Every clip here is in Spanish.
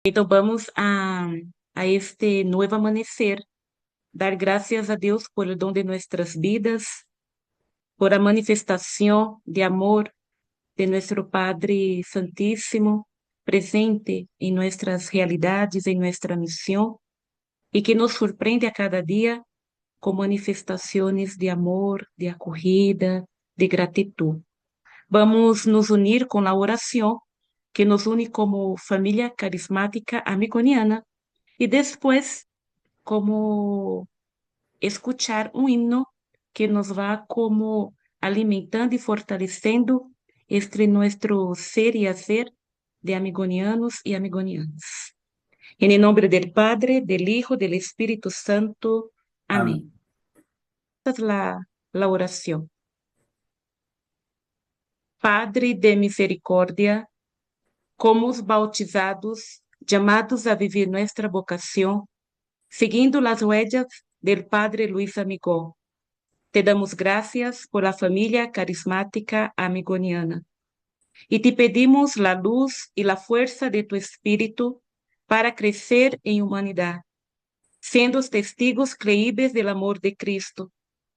Então vamos a este nuevo amanecer, dar gracias a Dios por el don de nuestras vidas, por la manifestación de amor de nuestro Padre Santísimo, presente en nuestras realidades, en nuestra misión, y que nos sorprende a cada día con manifestaciones de amor, de acogida, de gratitud. Vamos nos unir con la oración que nos une como familia carismática amigoniana y después como escuchar un himno que nos va como alimentando y fortaleciendo este nuestro ser y hacer de amigonianos y amigonianas. En el nombre del Padre, del Hijo, del Espíritu Santo. Amén. Amén. Esta es la oración. Padre de misericordia, como os bautizados, llamados a vivir nuestra vocación, siguiendo las huellas del Padre Luis Amigón, te damos gracias por la familia carismática amigoniana y te pedimos la luz y la fuerza de tu Espíritu para crecer en humanidad, siendo testigos creíbles del amor de Cristo,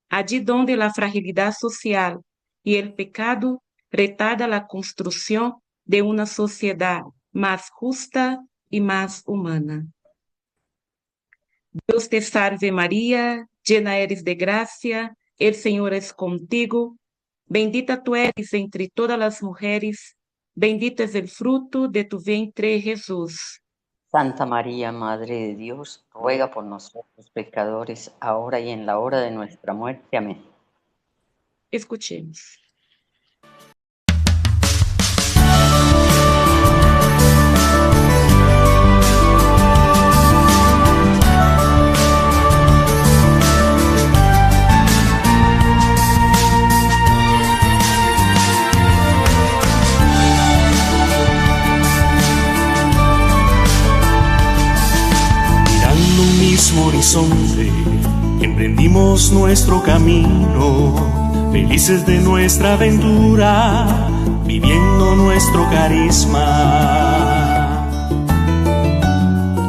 allí donde la fragilidad social y el pecado retarda la construcción de una sociedad más justa y más humana. Dios te salve María, llena eres de gracia, el Señor es contigo, bendita tú eres entre todas las mujeres, bendito es el fruto de tu vientre Jesús. Santa María, Madre de Dios, ruega por nosotros pecadores, ahora y en la hora de nuestra muerte. Amén. Escuchemos. Mirando un mismo horizonte, emprendimos nuestro camino, felices de nuestra aventura, viviendo nuestro carisma.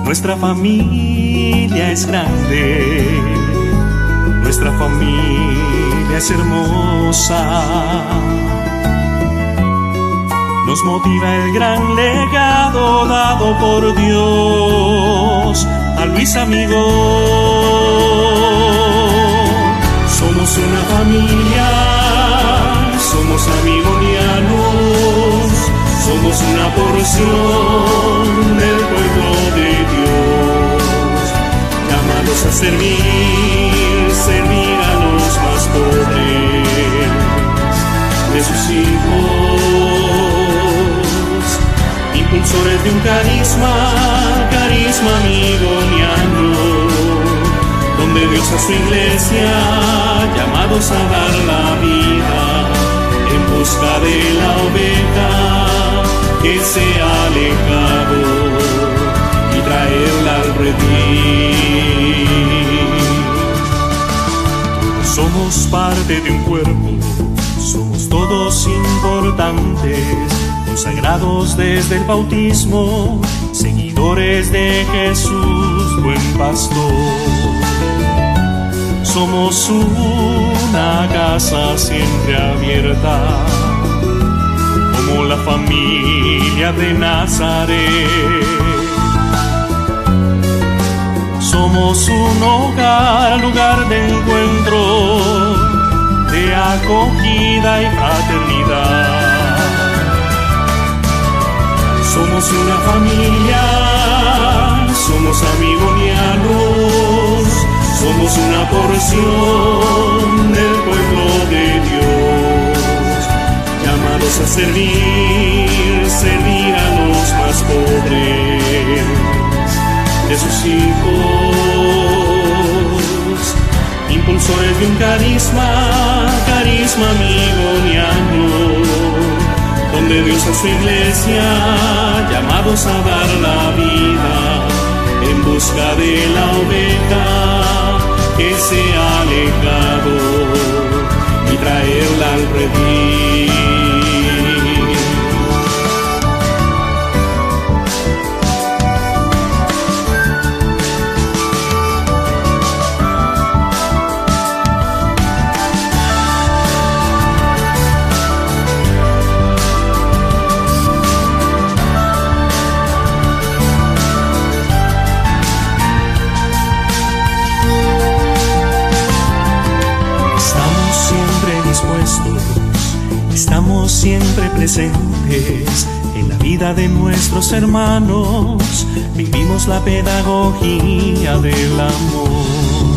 Nuestra familia es grande, nuestra familia es hermosa. Nos motiva el gran legado dado por Dios a Luis Amigón. Somos una familia, somos amigonianos, somos una porción del pueblo de Dios, llamados a servir a los más pobres de sus hijos, impulsores de un carisma amigoniano, donde Dios a su iglesia, llamados a dar la vida, en busca de la oveja que se ha alejado y traerla al redil. Somos parte de un cuerpo, somos todos importantes, consagrados desde el bautismo, seguidores de Jesús, buen pastor. Somos una casa siempre abierta, como la familia de Nazaret. Somos un hogar, lugar de encuentro, de acogida y fraternidad. Somos una familia, somos amigonianos, somos una porción del pueblo de Dios, llamados a servir a los más pobres de sus hijos, impulsores de un carisma amigoniano, donde Dios a su iglesia, llamados a dar la vida, en busca de la oveja que se ha alejado y traerla al redil. siempre presentes en la vida de nuestros hermanos. Vivimos la pedagogía del amor,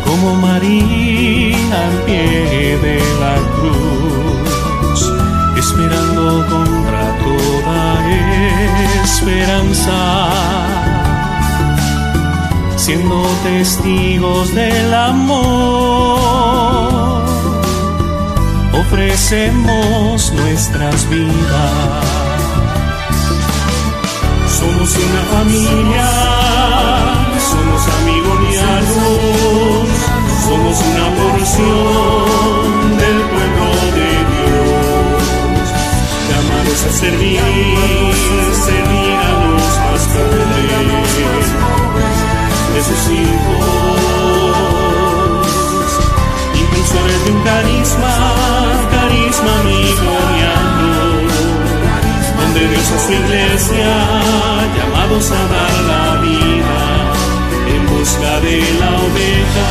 como María al pie de la cruz, esperando contra toda esperanza, siendo testigos del amor, ofrecemos nuestras vidas. Somos una familia, somos amigonianos, somos una porción del pueblo de Dios, llamados a servir a los más pobres de sus hijos, impulsores de un carisma amigoniano, donde Dios a su iglesia, llamados a dar la vida en busca de la oveja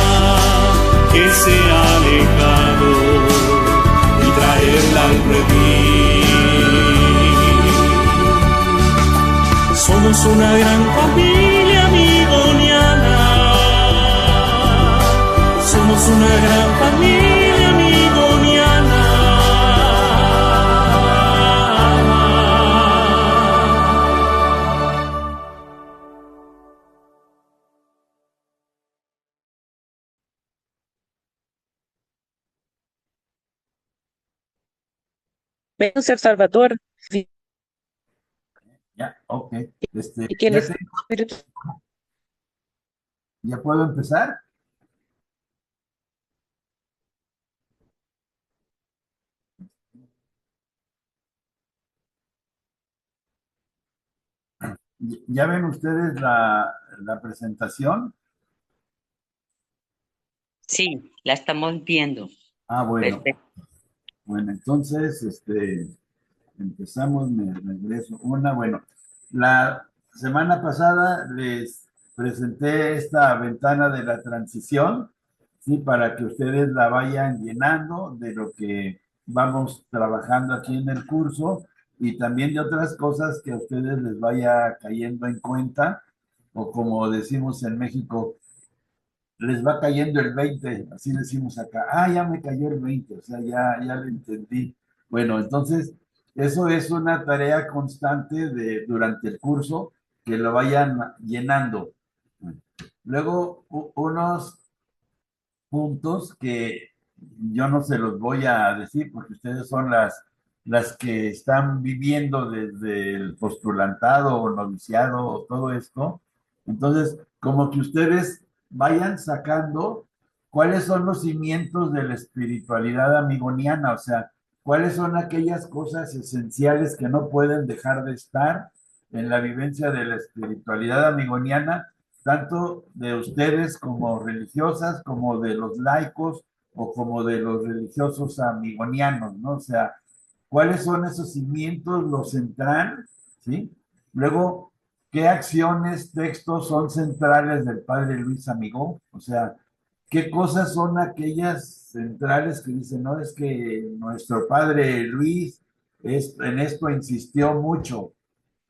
que se ha alejado y traerla al redil. Somos una gran familia amigoniana, somos una gran familia amigoniana. Ven, ser Salvador, Ya, ok. y que el ¿Ya, Espíritu ya puedo empezar? ¿Ya ven ustedes la presentación? Sí, la estamos viendo. Ah, bueno. Perfecto. Bueno, entonces, empezamos, me regreso. Bueno, la semana pasada les presenté esta ventana de la transición, ¿sí? Para que ustedes la vayan llenando de lo que vamos trabajando aquí en el curso y también de otras cosas que a ustedes les vaya cayendo en cuenta, o como decimos en México, les va cayendo el 20, así decimos acá, ya me cayó el 20, o sea, ya lo entendí. Bueno, entonces, eso es una tarea constante durante el curso, que lo vayan llenando. Luego, unos puntos que yo no se los voy a decir porque ustedes son las que están viviendo desde el postulantado o noviciado o todo esto. Entonces, como que ustedes vayan sacando cuáles son los cimientos de la espiritualidad amigoniana, o sea, cuáles son aquellas cosas esenciales que no pueden dejar de estar en la vivencia de la espiritualidad amigoniana, tanto de ustedes como religiosas, como de los laicos o como de los religiosos amigonianos, ¿no? O sea, ¿cuáles son esos cimientos, lo central, ¿sí? Luego, ¿qué acciones, textos son centrales del padre Luis Amigó? O sea, ¿qué cosas son aquellas centrales que dicen, no, es que nuestro padre Luis en esto insistió mucho,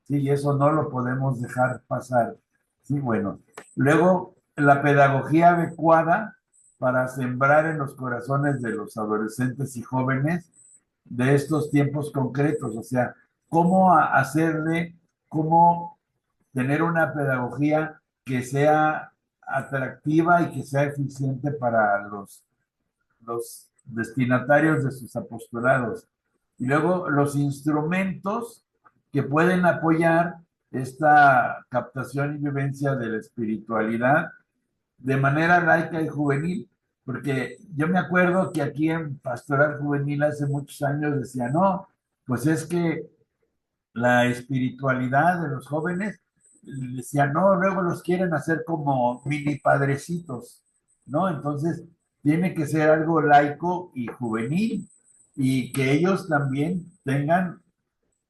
¿sí? Y eso no lo podemos dejar pasar. Sí, bueno. Luego, la pedagogía adecuada para sembrar en los corazones de los adolescentes y jóvenes de estos tiempos concretos, o sea, cómo hacerle, cómo tener una pedagogía que sea atractiva y que sea eficiente para los destinatarios de sus apostolados. Y luego los instrumentos que pueden apoyar esta captación y vivencia de la espiritualidad de manera laica y juvenil, porque yo me acuerdo que aquí en Pastoral Juvenil hace muchos años decía, no, pues es que la espiritualidad de los jóvenes, decía, no, luego los quieren hacer como mini padrecitos, ¿no? Entonces, tiene que ser algo laico y juvenil, y que ellos también tengan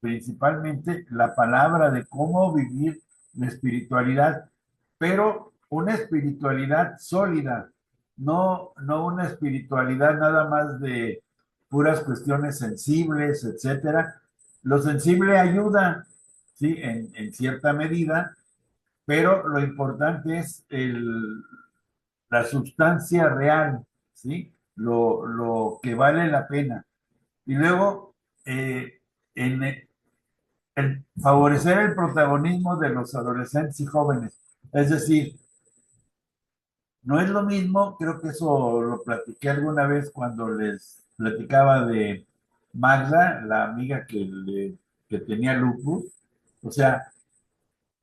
principalmente la palabra de cómo vivir la espiritualidad, pero una espiritualidad sólida, no una espiritualidad nada más de puras cuestiones sensibles, etcétera. Lo sensible ayuda, ¿sí? En cierta medida, pero lo importante es la sustancia real, ¿sí? Lo que vale la pena. Y luego, en el favorecer el protagonismo de los adolescentes y jóvenes. Es decir, no es lo mismo, creo que eso lo platiqué alguna vez cuando les platicaba de Magda, la amiga que tenía lupus. O sea,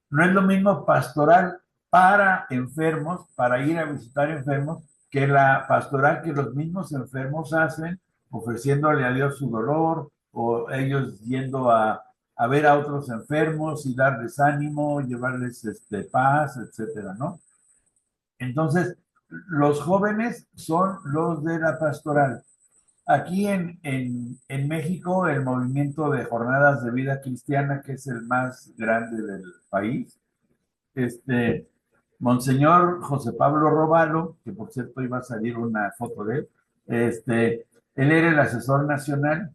no es lo mismo pastoral para enfermos, para ir a visitar enfermos, que la pastoral que los mismos enfermos hacen, ofreciéndole a Dios su dolor, o ellos yendo a ver a otros enfermos y darles ánimo, llevarles paz, etcétera, ¿no? Entonces, los jóvenes son los de la pastoral. Aquí en México, el movimiento de jornadas de vida cristiana, que es el más grande del país, este, Monseñor José Pablo Robalo, que por cierto iba a salir una foto de él, él era el asesor nacional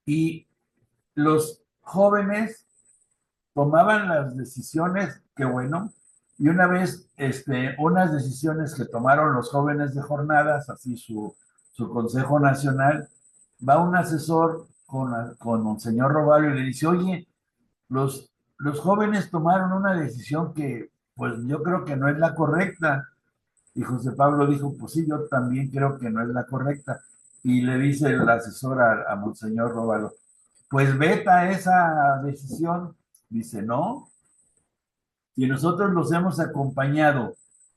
y los jóvenes tomaban las decisiones, qué bueno, y una vez, unas decisiones que tomaron los jóvenes de jornadas, así su Consejo Nacional, va un asesor con Monseñor Robalo y le dice, oye, los jóvenes tomaron una decisión que, pues yo creo que no es la correcta. Y José Pablo dijo, pues sí, yo también creo que no es la correcta. Y le dice el asesor a Monseñor Róbalo, pues veta esa decisión. Dice, no, si nosotros los hemos acompañado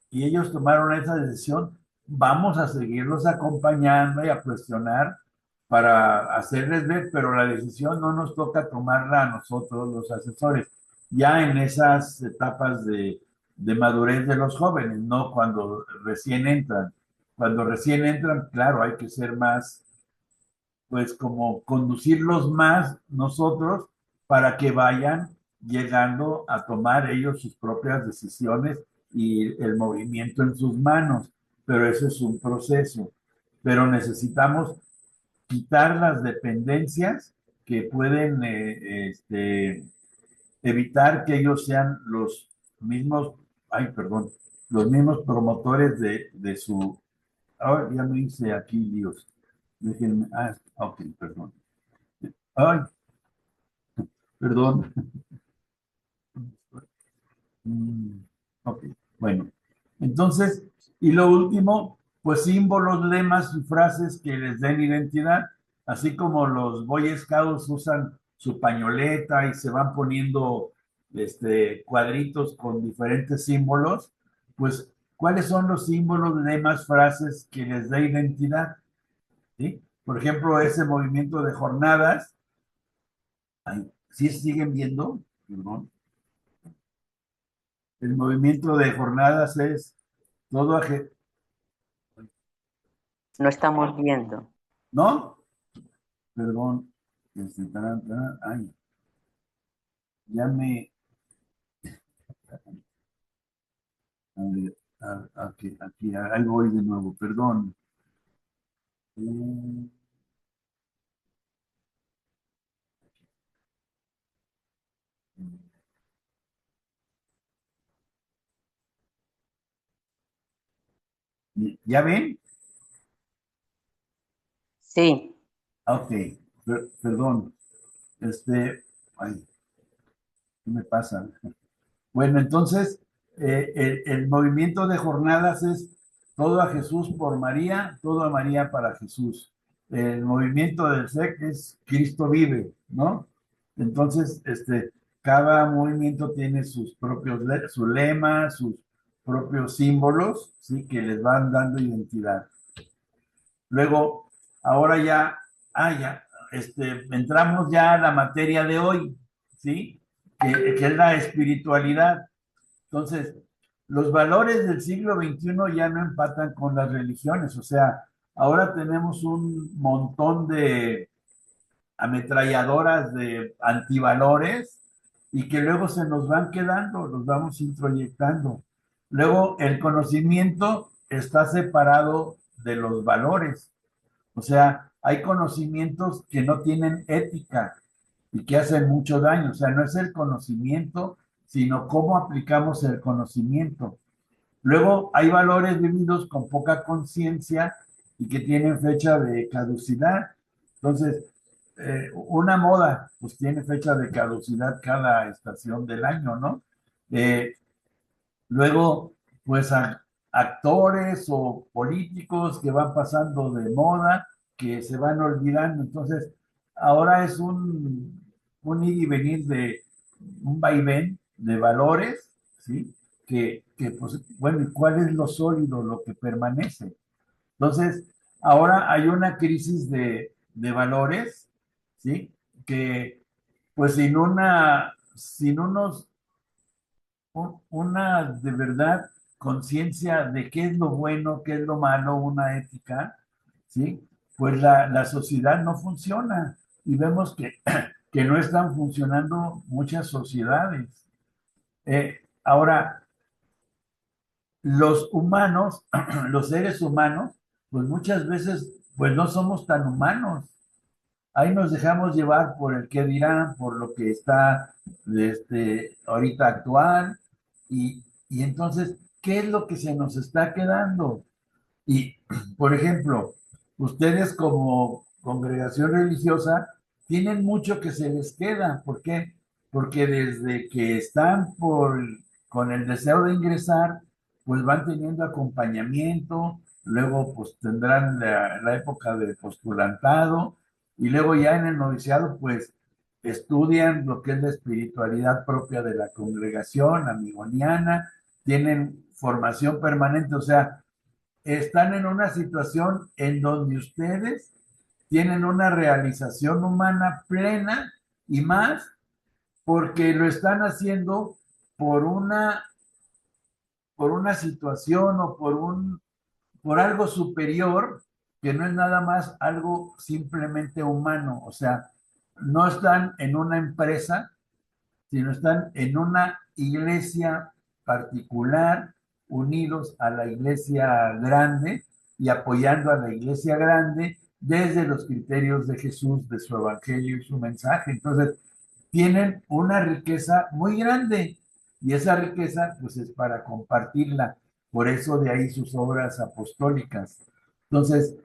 y ellos tomaron esa decisión, vamos a seguirlos acompañando y a cuestionar para hacerles ver, pero la decisión no nos toca tomarla a nosotros los asesores, ya en esas etapas de madurez de los jóvenes, no cuando recién entran. Cuando recién entran, claro, hay que ser más, pues como conducirlos más nosotros para que vayan llegando a tomar ellos sus propias decisiones y el movimiento en sus manos. Pero eso es un proceso. Pero necesitamos quitar las dependencias que pueden evitar que ellos sean los mismos, ay, perdón, los mismos promotores de su, oh, ya me hice aquí, Dios. Déjenme, ok, perdón. Ay, perdón. Ok, bueno. Entonces, y lo último, pues símbolos, lemas y frases que les den identidad, así como los Boy Scouts usan su pañoleta y se van poniendo cuadritos con diferentes símbolos, pues, ¿cuáles son los símbolos, lemas, frases que les dé identidad? ¿Sí? Por ejemplo, ese movimiento de jornadas, ¿sí siguen viendo? Perdón. El movimiento de jornadas es todo, No estamos viendo. ¿no? Perdón. Ay, ya me. A ver, aquí, ahí voy de nuevo, perdón. Eh, ¿Ya ven? Sí, Ok, perdón. Ay, ¿qué me pasa? Bueno, entonces, el movimiento de jornadas es todo a Jesús por María, todo a María para Jesús. El movimiento del SEC es Cristo vive, ¿no? Entonces, cada movimiento tiene sus propios su lema, sus propios símbolos, ¿sí? Que les van dando identidad. Luego, ahora ya, entramos ya a la materia de hoy, ¿sí? Que es la espiritualidad. Entonces, los valores del siglo XXI ya no empatan con las religiones, o sea, ahora tenemos un montón de ametralladoras de antivalores y que luego se nos van quedando, los vamos introyectando. Luego, el conocimiento está separado de los valores. O sea, hay conocimientos que no tienen ética y que hacen mucho daño. O sea, no es el conocimiento, sino cómo aplicamos el conocimiento. Luego hay valores vividos con poca conciencia y que tienen fecha de caducidad. Entonces, una moda, pues tiene fecha de caducidad cada estación del año, ¿no? Eh, Luego, pues actores o políticos que van pasando de moda, que se van olvidando. Entonces, ahora es un ir y venir de un vaivén de valores, ¿sí? Pues, bueno, ¿y cuál es lo sólido, lo que permanece? Entonces, ahora hay una crisis de valores, ¿sí? Que, pues, sin unos una de verdad conciencia de qué es lo bueno, qué es lo malo, una ética, ¿sí? Pues la sociedad no funciona y vemos que no están funcionando muchas sociedades. Ahora, los humanos, los seres humanos, pues muchas veces, pues no somos tan humanos. Ahí nos dejamos llevar por el qué dirán, por lo que está ahorita actual, y entonces, ¿qué es lo que se nos está quedando? Y, por ejemplo, ustedes como congregación religiosa tienen mucho que se les queda. ¿Por qué? Porque desde que están con el deseo de ingresar, pues van teniendo acompañamiento, luego pues tendrán la época de postulantado y luego ya en el noviciado pues estudian lo que es la espiritualidad propia de la congregación amigoniana, tienen formación permanente, o sea, están en una situación en donde ustedes tienen una realización humana plena y más porque lo están haciendo por por una situación o por algo superior que no es nada más algo simplemente humano. O sea, no están en una empresa, sino están en una iglesia particular, unidos a la iglesia grande y apoyando a la iglesia grande desde los criterios de Jesús, de su evangelio y su mensaje. Entonces, tienen una riqueza muy grande y esa riqueza pues es para compartirla. Por eso de ahí sus obras apostólicas. Entonces,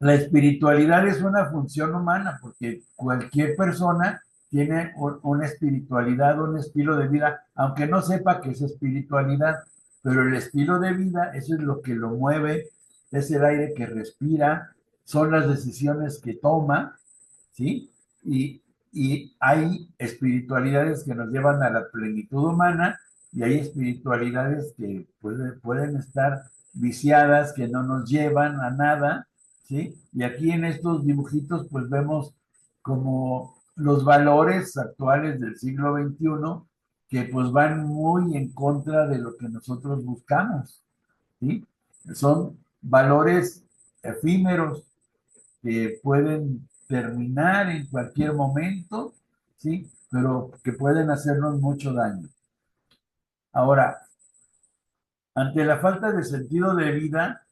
la espiritualidad es una función humana porque cualquier persona tiene una espiritualidad, un estilo de vida, aunque no sepa que es espiritualidad, pero el estilo de vida, eso es lo que lo mueve, es el aire que respira, son las decisiones que toma, ¿sí? Y hay espiritualidades que nos llevan a la plenitud humana y hay espiritualidades que pueden estar viciadas, que no nos llevan a nada, ¿sí? Y aquí en estos dibujitos pues vemos como los valores actuales del siglo XXI que pues van muy en contra de lo que nosotros buscamos, ¿sí? Son valores efímeros que pueden terminar en cualquier momento, ¿sí? Pero que pueden hacernos mucho daño. Ahora, ante la falta de sentido de vida,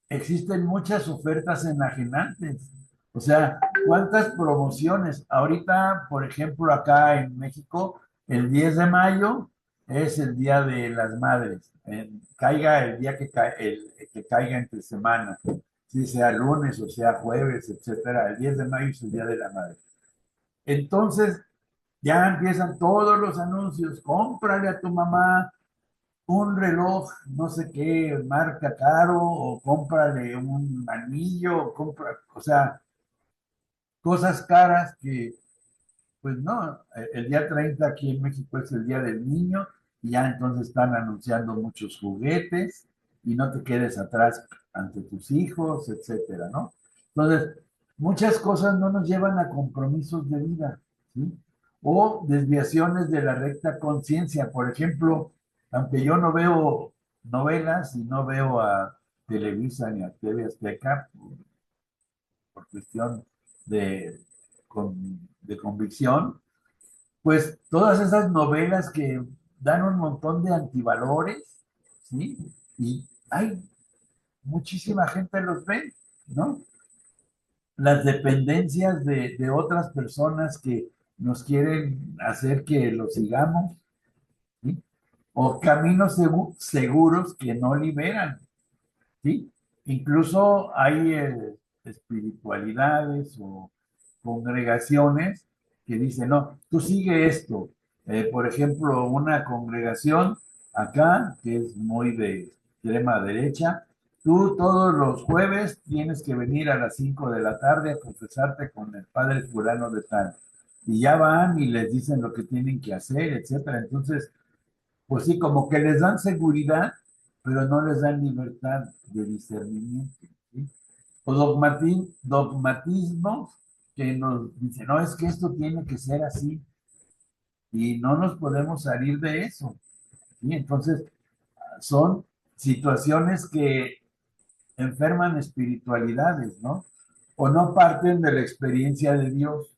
existen muchas ofertas enajenantes. O sea, ¿cuántas promociones? Ahorita, por ejemplo, acá en México, el 10 de mayo es el Día de las Madres. Caiga el día que caiga entre semana, si sea lunes o sea jueves, etcétera. El 10 de mayo es el Día de la Madre. Entonces, ya empiezan todos los anuncios. Cómprale a tu mamá un reloj, no sé qué, marca caro, o cómprale un anillo, o sea, cosas caras que, pues no, el día 30 aquí en México es el Día del Niño, y ya entonces están anunciando muchos juguetes, y no te quedes atrás ante tus hijos, etcétera, ¿no? Entonces, muchas cosas no nos llevan a compromisos de vida, ¿sí? O desviaciones de la recta conciencia. Por ejemplo, aunque yo no veo novelas y no veo a Televisa ni a TV Azteca por cuestión de, de convicción, pues todas esas novelas que dan un montón de antivalores, ¿sí? Y hay muchísima gente los ve, ¿no? las dependencias de otras personas que nos quieren hacer que lo sigamos, ¿sí? O caminos seguros que no liberan, ¿sí? Incluso hay espiritualidades o congregaciones que dicen, no, tú sigue esto. Por ejemplo, una congregación acá, que es muy de extrema derecha, tú todos los jueves tienes que venir a las 5 de la tarde a confesarte con el padre fulano de tal. Y ya van y les dicen lo que tienen que hacer, etcétera. Entonces, pues sí, como que les dan seguridad, pero no les dan libertad de discernimiento, ¿sí? O dogmatismo que nos dicen, no, es que esto tiene que ser así y no nos podemos salir de eso, ¿sí? Entonces, son situaciones que enferman espiritualidades, ¿no? O no parten de la experiencia de Dios,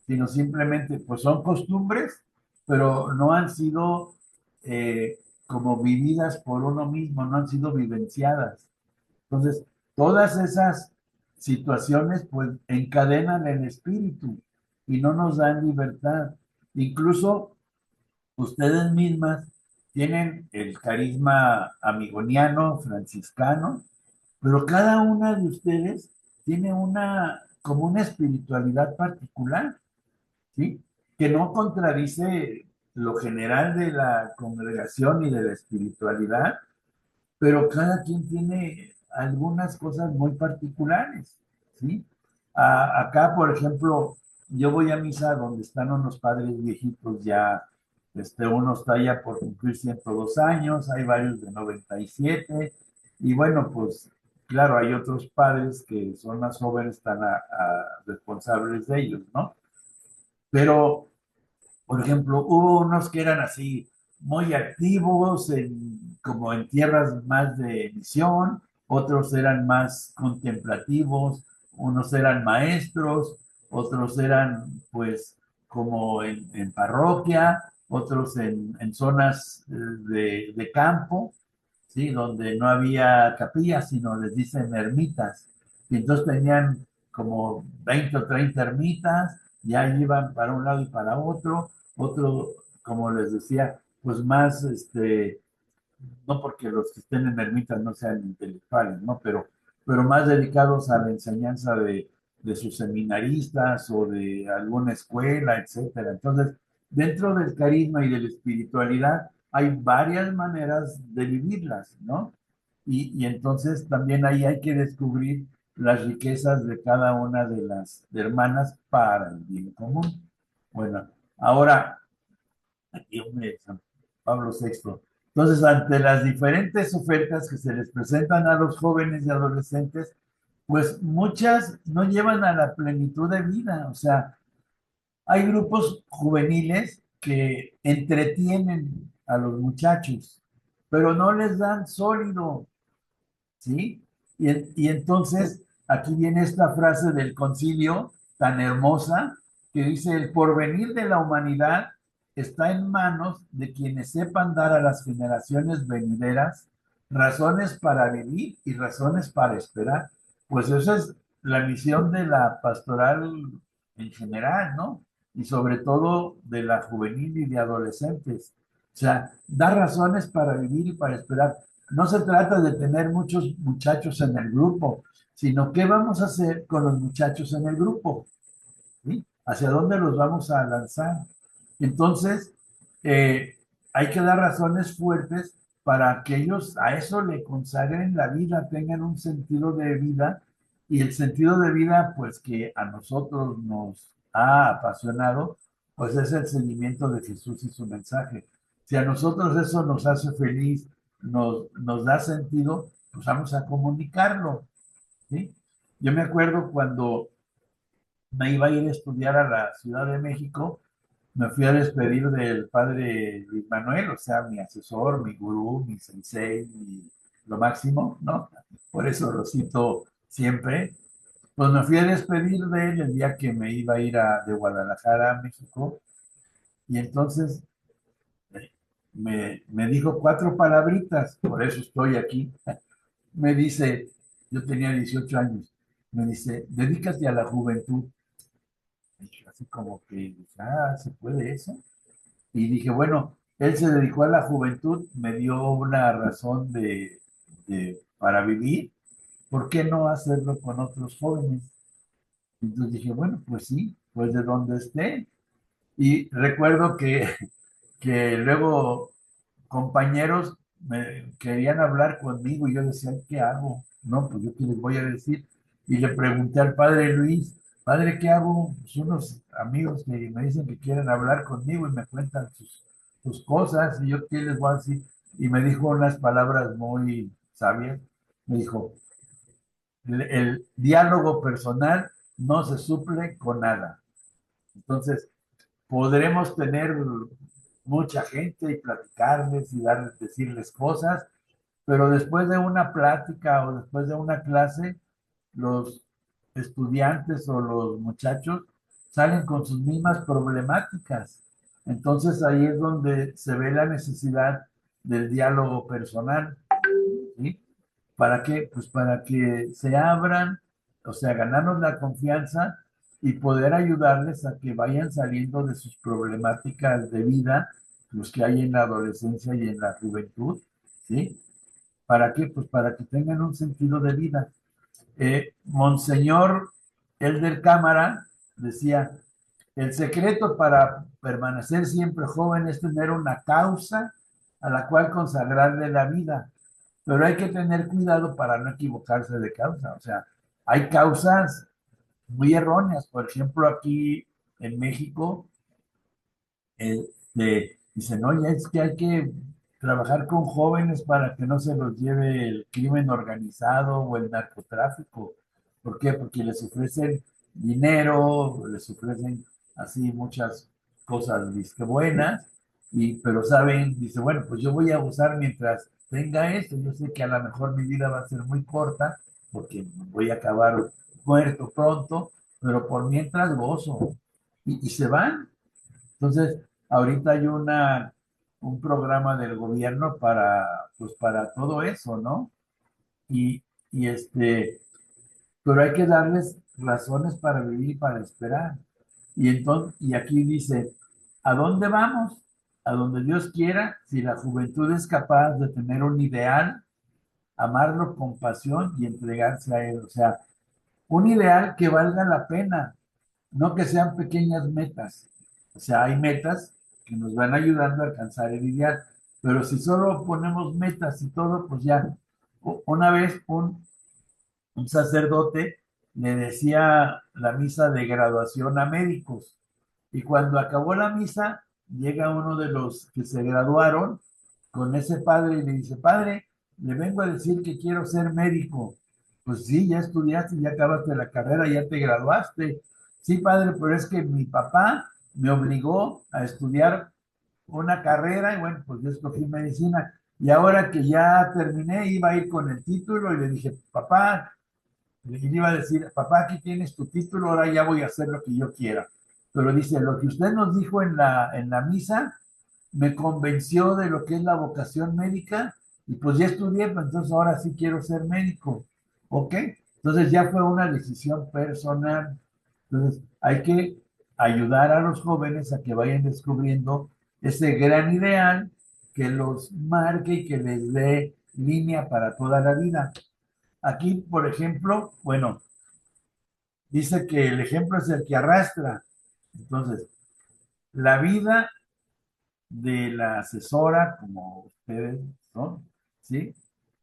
sino simplemente, pues son costumbres, pero no han sido como vividas por uno mismo, no han sido vivenciadas. Entonces, todas esas situaciones, pues, encadenan el espíritu y no nos dan libertad. Incluso ustedes mismas tienen el carisma amigoniano, franciscano, pero cada una de ustedes tiene como una espiritualidad particular, ¿sí? Que no contradice lo general de la congregación y de la espiritualidad, pero cada quien tiene algunas cosas muy particulares, ¿sí? Acá, por ejemplo, yo voy a misa donde están unos padres viejitos ya, uno está ya por cumplir 102 años, hay varios de 97, y bueno, pues claro, hay otros padres que son más jóvenes, están responsables de ellos, ¿no? Pero por ejemplo, hubo unos que eran así muy activos, como en tierras más de misión, otros eran más contemplativos, unos eran maestros, otros eran pues como en parroquia, otros en zonas de campo, ¿sí? Donde no había capillas, sino les dicen ermitas. Y entonces tenían como 20 o 30 ermitas, ya iban para un lado y para otro, como les decía, pues más, no porque los que estén en ermitas no sean intelectuales, ¿no? Pero más dedicados a la enseñanza de sus seminaristas o de alguna escuela, etcétera. Entonces, dentro del carisma y de la espiritualidad hay varias maneras de vivirlas, ¿no? Y entonces también ahí hay que descubrir las riquezas de cada una de las hermanas para el bien común. Bueno, ahora, aquí, hombre, San Pablo VI. Entonces, ante las diferentes ofertas que se les presentan a los jóvenes y adolescentes, pues muchas no llevan a la plenitud de vida. O sea, hay grupos juveniles que entretienen a los muchachos, pero no les dan sólido, ¿sí? Y entonces aquí viene esta frase del concilio tan hermosa que dice, el porvenir de la humanidad está en manos de quienes sepan dar a las generaciones venideras razones para vivir y razones para esperar. Pues esa es la misión de la pastoral en general, ¿no? Y sobre todo de la juvenil y de adolescentes. O sea, dar razones para vivir y para esperar. No se trata de tener muchos muchachos en el grupo, sino qué vamos a hacer con los muchachos en el grupo, ¿sí? ¿Hacia dónde los vamos a lanzar? Entonces, eh, hay que dar razones fuertes para que ellos a eso le consagren la vida, tengan un sentido de vida, y el sentido de vida, pues que a nosotros nos ha apasionado, pues es el seguimiento de Jesús y su mensaje. Si a nosotros eso nos hace feliz, nos da sentido, pues vamos a comunicarlo, ¿sí? Yo me acuerdo cuando me iba a ir a estudiar a la Ciudad de México, me fui a despedir del padre Luis Manuel, o sea, mi asesor, mi gurú, mi sensei, lo máximo, ¿no? Por eso lo cito siempre. Pues me fui a despedir de él el día que me iba a ir de Guadalajara a México, y entonces me dijo cuatro palabritas, por eso estoy aquí. Me dice, yo tenía 18 años, me dice, dedícate a la juventud. Y yo así como que, ¿se puede eso? Y dije, bueno, él se dedicó a la juventud, me dio una razón para vivir, ¿por qué no hacerlo con otros jóvenes? Entonces dije, bueno, pues sí, pues de donde esté. Y recuerdo que luego compañeros me querían hablar conmigo y yo decía, ¿qué hago? No, pues yo qué les voy a decir. Y le pregunté al padre Luis, padre, ¿qué hago? Pues unos amigos que me dicen que quieren hablar conmigo y me cuentan sus cosas y yo qué les voy a decir. Y me dijo unas palabras muy sabias. Me dijo, el diálogo personal no se suple con nada. Entonces, podremos tener mucha gente y platicarles y decirles cosas, pero después de una plática o después de una clase, los estudiantes o los muchachos salen con sus mismas problemáticas. Entonces ahí es donde se ve la necesidad del diálogo personal, ¿sí? ¿Para qué? Pues para que se abran, o sea, ganarnos la confianza y poder ayudarles a que vayan saliendo de sus problemáticas de vida, los que hay en la adolescencia y en la juventud, ¿sí? ¿Para qué? Pues para que tengan un sentido de vida. Monseñor Elder Cámara decía, el secreto para permanecer siempre joven es tener una causa a la cual consagrarle la vida, pero hay que tener cuidado para no equivocarse de causa. O sea, hay causas muy erróneas. Por ejemplo, aquí en México, dicen, oye, es que hay que trabajar con jóvenes para que no se los lleve el crimen organizado o el narcotráfico. ¿Por qué? Porque les ofrecen dinero, les ofrecen así muchas cosas disque buenas, pero saben, dice, bueno, pues yo voy a usar mientras tenga esto. Yo sé que a lo mejor mi vida va a ser muy corta, porque voy a acabar muerto pronto, pero por mientras gozo. Y se van. Entonces, ahorita hay un programa del gobierno pues para todo eso, ¿no? Y, pero hay que darles razones para vivir y para esperar. Y aquí dice, ¿a dónde vamos? A donde Dios quiera, si la juventud es capaz de tener un ideal, amarlo con pasión y entregarse a él. O sea, un ideal que valga la pena, no que sean pequeñas metas. O sea, hay metas que nos van ayudando a alcanzar el ideal, pero si solo ponemos metas y todo, pues ya. Una vez un sacerdote le decía la misa de graduación a médicos y cuando acabó la misa, llega uno de los que se graduaron con ese padre y le dice, padre, le vengo a decir que quiero ser médico. Pues sí, ya estudiaste, ya acabaste la carrera, ya te graduaste. Sí, padre, pero es que mi papá me obligó a estudiar una carrera y bueno, pues yo escogí medicina. Y ahora que ya terminé, iba a ir con el título y le dije, papá, le iba a decir, papá, aquí tienes tu título, ahora ya voy a hacer lo que yo quiera. Pero dice, lo que usted nos dijo en la misa me convenció de lo que es la vocación médica y pues ya estudié, pues entonces ahora sí quiero ser médico. ¿Ok? Entonces ya fue una decisión personal. Entonces hay que ayudar a los jóvenes a que vayan descubriendo ese gran ideal que los marque y que les dé línea para toda la vida. Aquí, por ejemplo, bueno, dice que el ejemplo es el que arrastra. Entonces, la vida de la asesora, como ustedes son, ¿sí?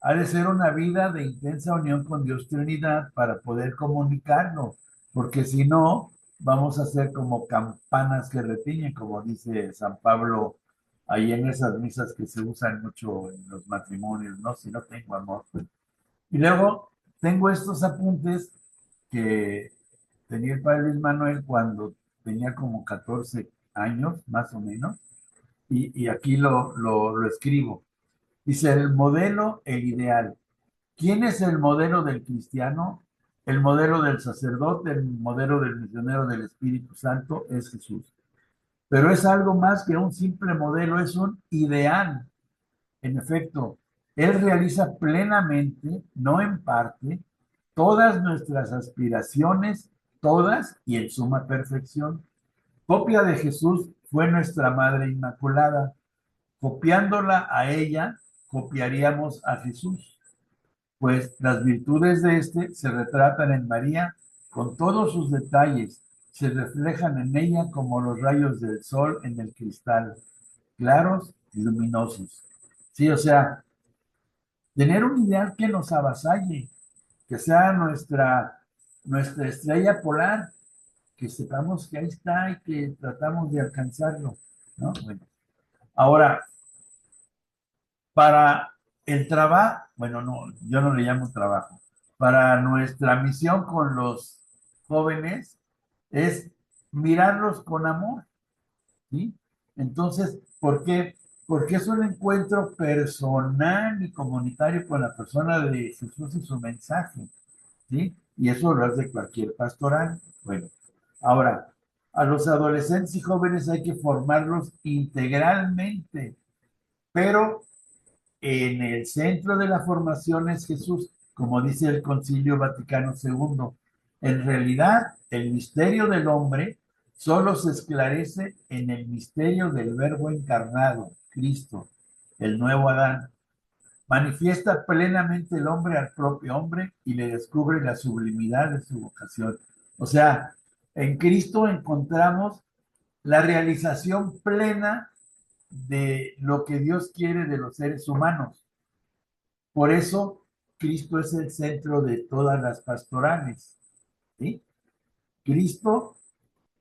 Ha de ser una vida de intensa unión con Dios Trinidad para poder comunicarlo, porque si no, vamos a ser como campanas que retiñen, como dice San Pablo ahí en esas misas que se usan mucho en los matrimonios, ¿no? Si no tengo amor. Y luego tengo estos apuntes que tenía el padre Luis Manuel cuando tenía como 14 años, más o menos, y aquí lo escribo. Dice, el modelo, el ideal. ¿Quién es el modelo del cristiano? El modelo del sacerdote, el modelo del misionero del Espíritu Santo es Jesús. Pero es algo más que un simple modelo, es un ideal. En efecto, Él realiza plenamente, no en parte, todas nuestras aspiraciones, todas y en suma perfección. Copia de Jesús fue nuestra Madre Inmaculada. Copiándola a ella, copiaríamos a Jesús, pues las virtudes de éste se retratan en María con todos sus detalles, se reflejan en ella como los rayos del sol en el cristal, claros y luminosos. Sí, o sea, tener un ideal que nos avasalle, que sea nuestra estrella polar, que sepamos que ahí está y que tratamos de alcanzarlo, ¿no? Bueno, ahora, para el trabajo, bueno, no, yo no le llamo trabajo, para nuestra misión con los jóvenes es mirarlos con amor, ¿sí? Entonces, ¿por qué? Porque es un encuentro personal y comunitario con la persona de Jesús y su mensaje, ¿sí? Y eso lo hace cualquier pastoral. Bueno, ahora, a los adolescentes y jóvenes hay que formarlos integralmente, pero en el centro de la formación es Jesús, como dice el Concilio Vaticano II. En realidad, el misterio del hombre solo se esclarece en el misterio del Verbo encarnado, Cristo, el nuevo Adán. Manifiesta plenamente el hombre al propio hombre y le descubre la sublimidad de su vocación. O sea, en Cristo encontramos la realización plena de lo que Dios quiere de los seres humanos. Por eso, Cristo es el centro de todas las pastorales, ¿sí? Cristo,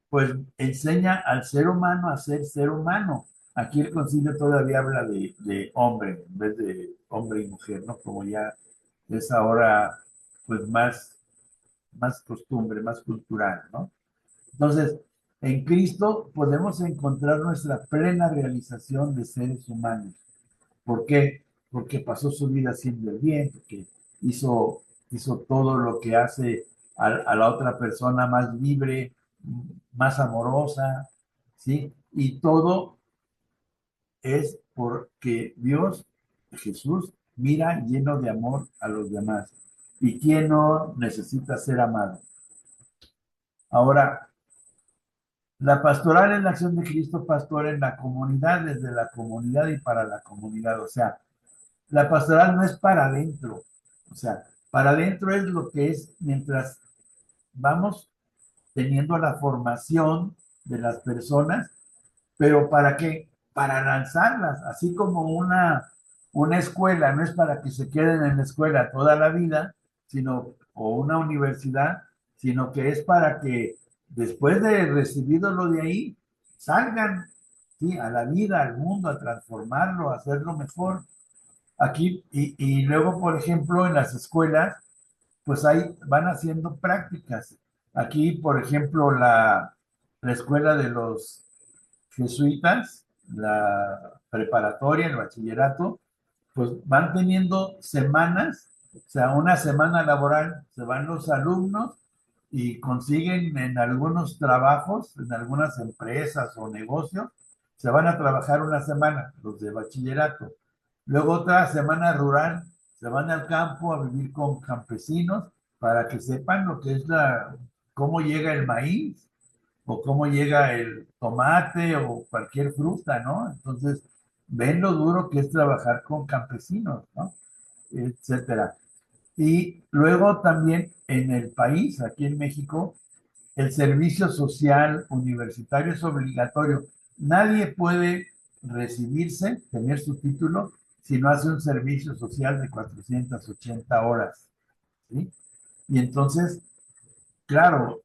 pues, enseña al ser humano a ser ser humano. Aquí el concilio todavía habla de hombre, en vez de hombre y mujer, ¿no? Como ya es ahora, pues, más costumbre, más cultural, ¿no? Entonces, en Cristo podemos encontrar nuestra plena realización de seres humanos. ¿Por qué? Porque pasó su vida haciendo el bien, porque hizo todo lo que hace a la otra persona más libre, más amorosa, ¿sí? Y todo es porque Dios, Jesús, mira lleno de amor a los demás. ¿Y quién no necesita ser amado? Ahora, la pastoral es la acción de Cristo pastor en la comunidad, desde la comunidad y para la comunidad. O sea, la pastoral no es para adentro. O sea, para adentro es lo que es mientras vamos teniendo la formación de las personas, pero ¿para qué? Para lanzarlas, así como una escuela, no es para que se queden en la escuela toda la vida, sino, o una universidad, sino que es para que después de recibido lo de ahí, salgan, ¿sí? A la vida, al mundo, a transformarlo, a hacerlo mejor. Aquí, y luego, por ejemplo, en las escuelas, pues ahí van haciendo prácticas. Aquí, por ejemplo, la escuela de los jesuitas, la preparatoria, el bachillerato, pues van teniendo semanas, o sea, una semana laboral, se van los alumnos y consiguen en algunos trabajos, en algunas empresas o negocios, se van a trabajar una semana, los de bachillerato. Luego otra semana rural, se van al campo a vivir con campesinos para que sepan lo que es cómo llega el maíz o cómo llega el tomate o cualquier fruta, ¿no? Entonces, ven lo duro que es trabajar con campesinos, ¿no? Etcétera. Y luego también en el país, aquí en México, el servicio social universitario es obligatorio. Nadie puede recibirse, tener su título, si no hace un servicio social de 480 horas, ¿sí? Y entonces, claro,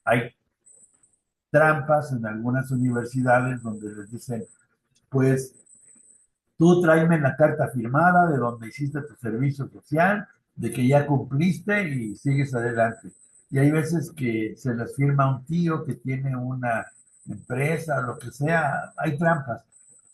hay trampas en algunas universidades donde les dicen, pues tú tráeme la carta firmada de donde hiciste tu servicio social, de que ya cumpliste y sigues adelante. Y hay veces que se les firma un tío que tiene una empresa, lo que sea, hay trampas.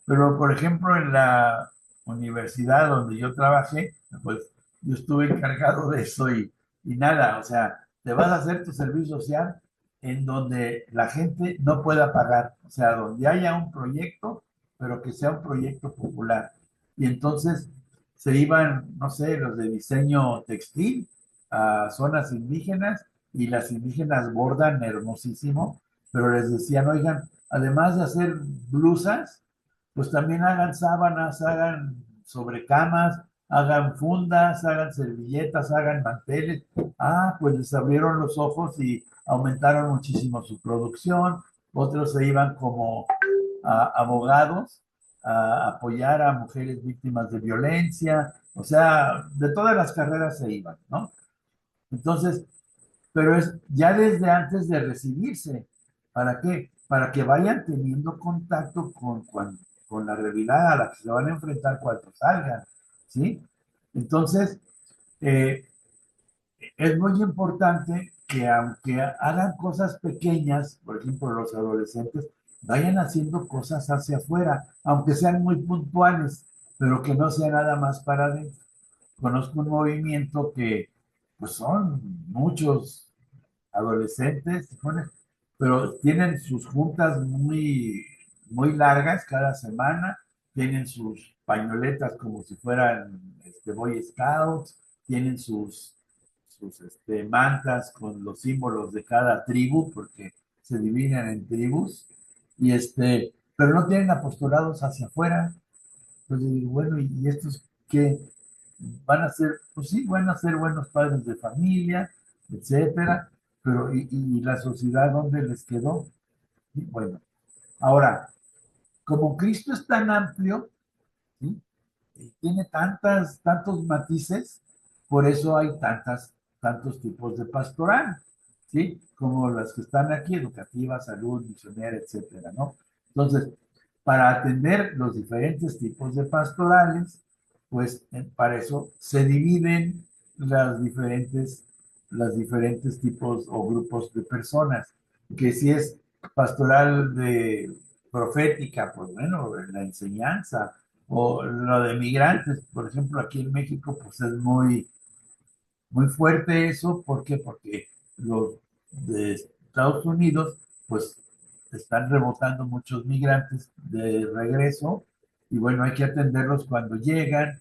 Pero, por ejemplo, en la universidad donde yo trabajé, pues yo estuve encargado de eso y nada, o sea, te vas a hacer tu servicio social en donde la gente no pueda pagar, o sea, donde haya un proyecto, pero que sea un proyecto popular. Y entonces se iban, no sé, los de diseño textil a zonas indígenas y las indígenas bordan hermosísimo, pero les decían, oigan, además de hacer blusas, pues también hagan sábanas, hagan sobrecamas, hagan fundas, hagan servilletas, hagan manteles. Ah, pues les abrieron los ojos y aumentaron muchísimo su producción. Otros se iban como abogados a apoyar a mujeres víctimas de violencia, o sea, de todas las carreras se iban, ¿no? Entonces, pero es ya desde antes de recibirse. ¿Para qué? Para que vayan teniendo contacto con la realidad a la que se van a enfrentar cuando salgan, ¿sí? Entonces, eh, es muy importante que aunque hagan cosas pequeñas, por ejemplo, los adolescentes, vayan haciendo cosas hacia afuera, aunque sean muy puntuales, pero que no sea nada más para adentro. Conozco un movimiento que, pues son muchos adolescentes, pero tienen sus juntas muy largas cada semana, tienen sus pañoletas como si fueran Boy Scouts, tienen sus mantas con los símbolos de cada tribu, porque se dividen en tribus, pero no tienen apostolados hacia afuera. Entonces digo, bueno, ¿y estos qué van a ser? Pues sí, van a ser buenos padres de familia, etcétera, pero ¿y la sociedad dónde les quedó? Y bueno, ahora, como Cristo es tan amplio, ¿sí? Y tiene tantos matices, por eso hay tantos tipos de pastoral, ¿sí? Como las que están aquí, educativa, salud, misionera, etcétera, ¿no? Entonces, para atender los diferentes tipos de pastorales, pues para eso se dividen las diferentes tipos o grupos de personas, que si es pastoral de profética, pues bueno, la enseñanza, o lo de migrantes, por ejemplo, aquí en México, pues es muy fuerte eso. ¿Por qué? Porque los de Estados Unidos, pues están rebotando muchos migrantes de regreso y bueno, hay que atenderlos cuando llegan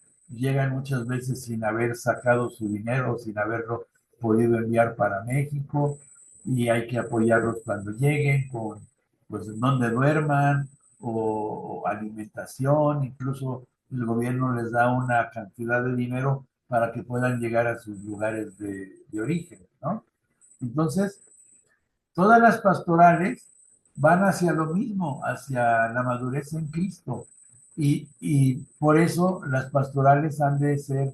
muchas veces sin haber sacado su dinero, sin haberlo podido enviar para México y hay que apoyarlos cuando lleguen con, pues, donde duerman o alimentación, incluso el gobierno les da una cantidad de dinero para que puedan llegar a sus lugares de origen, ¿no? Entonces, todas las pastorales van hacia lo mismo, hacia la madurez en Cristo. Y por eso las pastorales han de ser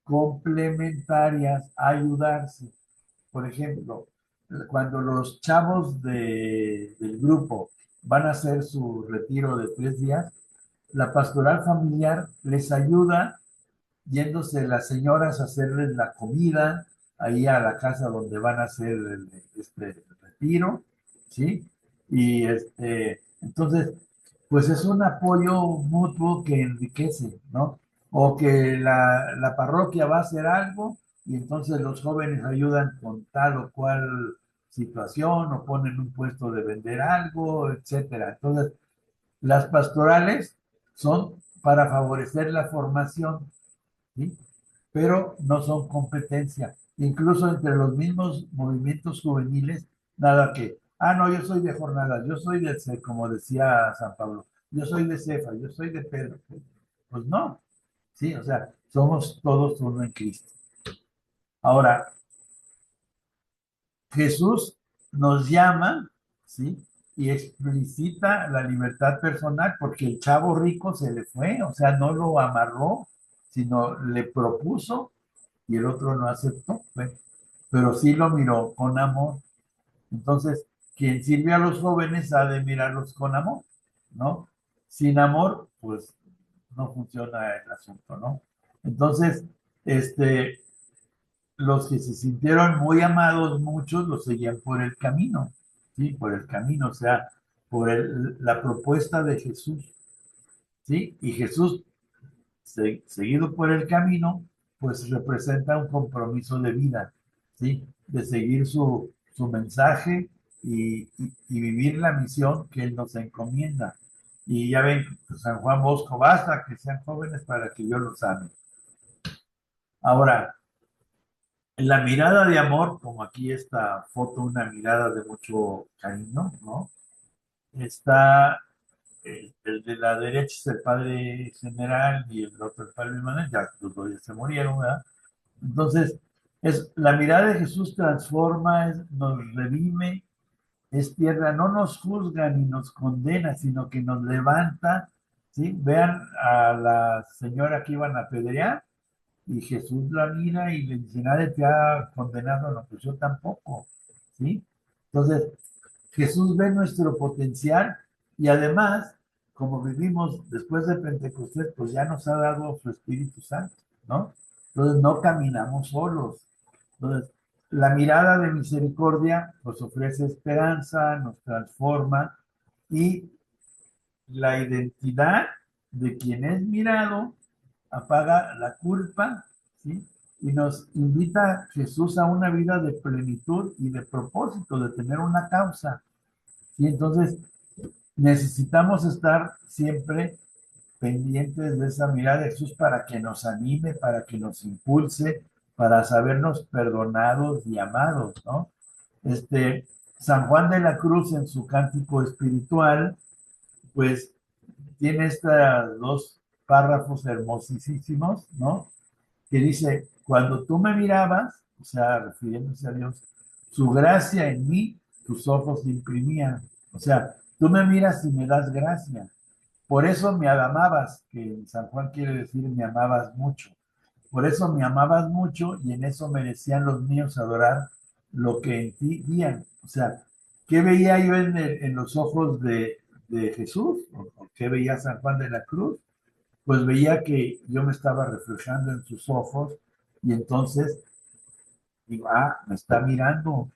complementarias, ayudarse. Por ejemplo, cuando los chavos del grupo van a hacer su retiro de 3 días, la pastoral familiar les ayuda yéndose las señoras a hacerles la comida ahí a la casa donde van a hacer este retiro, ¿sí? Y entonces, pues es un apoyo mutuo que enriquece, ¿no? O que la parroquia va a hacer algo y entonces los jóvenes ayudan con tal o cual situación o ponen un puesto de vender algo, etcétera. Entonces, las pastorales son para favorecer la formación, ¿sí? Pero no son competencia. Incluso entre los mismos movimientos juveniles, nada que, no, yo soy de jornada, yo soy de, como decía San Pablo, yo soy de Cefa, yo soy de Pedro. Pues no, sí, o sea, somos todos uno en Cristo. Ahora, Jesús nos llama, ¿sí? Y explicita la libertad personal porque el chavo rico se le fue, o sea, no lo amarró, sino le propuso y el otro no aceptó, ¿ve? Pero sí lo miró con amor. Entonces, quien sirve a los jóvenes ha de mirarlos con amor, ¿no? Sin amor, pues no funciona el asunto, ¿no? Entonces, los que se sintieron muy amados, muchos los seguían por el camino, ¿sí? Por el camino, o sea, por la propuesta de Jesús, ¿sí? Y Jesús, seguido por el camino, pues representa un compromiso de vida, ¿sí? De seguir su mensaje y vivir la misión que Él nos encomienda. Y ya ven, pues, San Juan Bosco, basta que sean jóvenes para que yo los ame. Ahora, la mirada de amor, como aquí esta foto, una mirada de mucho cariño, ¿no? Está el de la derecha es el padre general y el otro el padre Manuel, ya los dos ya se murieron, ¿verdad? Entonces, la mirada de Jesús transforma, nos redime, es tierra, no nos juzga ni nos condena, sino que nos levanta, ¿sí? Vean a la señora que iban a apedrear y Jesús la mira y le dice, nadie te ha condenado, no, pues yo tampoco, ¿sí? Entonces, Jesús ve nuestro potencial y además, como vivimos después de Pentecostés, pues ya nos ha dado su Espíritu Santo, ¿no? Entonces no caminamos solos. Entonces, la mirada de misericordia nos ofrece esperanza, nos transforma y la identidad de quien es mirado apaga la culpa, ¿sí? Y nos invita Jesús a una vida de plenitud y de propósito, de tener una causa. Y entonces necesitamos estar siempre pendientes de esa mirada de Jesús para que nos anime, para que nos impulse, para sabernos perdonados y amados, ¿no? San Juan de la Cruz en su cántico espiritual, pues tiene estos dos párrafos hermosísimos, ¿no? Que dice, cuando tú me mirabas, o sea, refiriéndose a Dios, su gracia en mí, tus ojos imprimían. O sea, tú me miras y me das gracia. Por eso me amabas, que en San Juan quiere decir me amabas mucho. Por eso me amabas mucho y en eso merecían los míos adorar lo que en ti veían. O sea, ¿qué veía yo en los ojos de Jesús? ¿O qué veía San Juan de la Cruz? Pues veía que yo me estaba reflejando en sus ojos y entonces digo, me está mirando,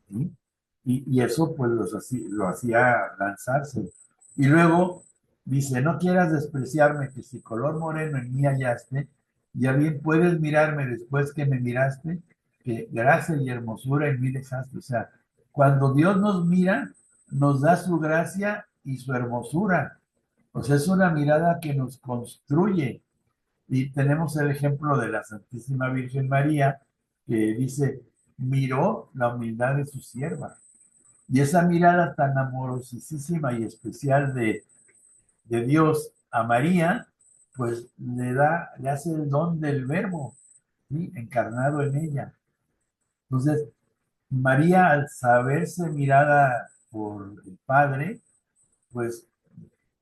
¿sí? Y eso pues lo hacía lanzarse. Y luego dice, no quieras despreciarme, que si color moreno en mí hallaste, ya bien puedes mirarme después que me miraste, que gracia y hermosura en mí dejaste. O sea, cuando Dios nos mira, nos da su gracia y su hermosura. O sea, es una mirada que nos construye. Y tenemos el ejemplo de la Santísima Virgen María, que dice, miró la humildad de su sierva. Y esa mirada tan amorosísima y especial de Dios a María, pues le hace el don del verbo, ¿sí? Encarnado en ella. Entonces, María, al saberse mirada por el Padre, pues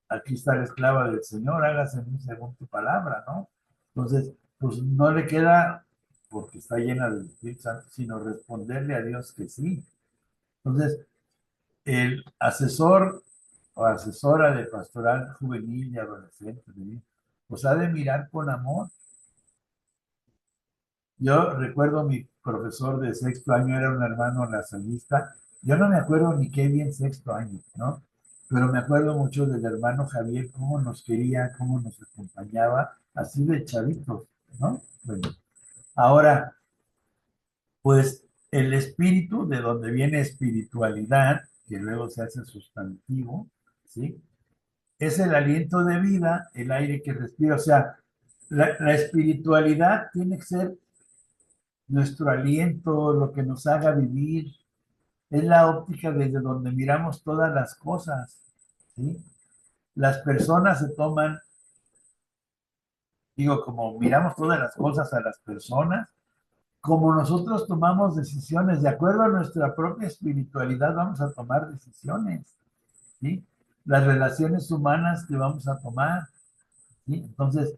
aquí está la esclava del Señor, hágase en mí según tu palabra, ¿no? Entonces, pues no le queda, porque está llena del Espíritu Santo, sino responderle a Dios que sí. Entonces, el asesor o asesora de pastoral juvenil y adolescente, pues ha de mirar con amor. Yo recuerdo mi profesor de sexto año, era un hermano lasallista. Yo no me acuerdo ni qué bien sexto año, ¿no? Pero me acuerdo mucho del hermano Javier, cómo nos quería, cómo nos acompañaba, así de chavitos, ¿no? Bueno, ahora, pues el espíritu, de donde viene espiritualidad, que luego se hace sustantivo, ¿sí? Es el aliento de vida, el aire que respira. O sea, la espiritualidad tiene que ser nuestro aliento, lo que nos haga vivir. Es la óptica desde donde miramos todas las cosas, ¿sí? Las personas se toman, digo, como miramos todas las cosas a las personas, como nosotros tomamos decisiones, de acuerdo a nuestra propia espiritualidad, vamos a tomar decisiones, ¿sí? Las relaciones humanas que vamos a tomar, ¿sí? Entonces,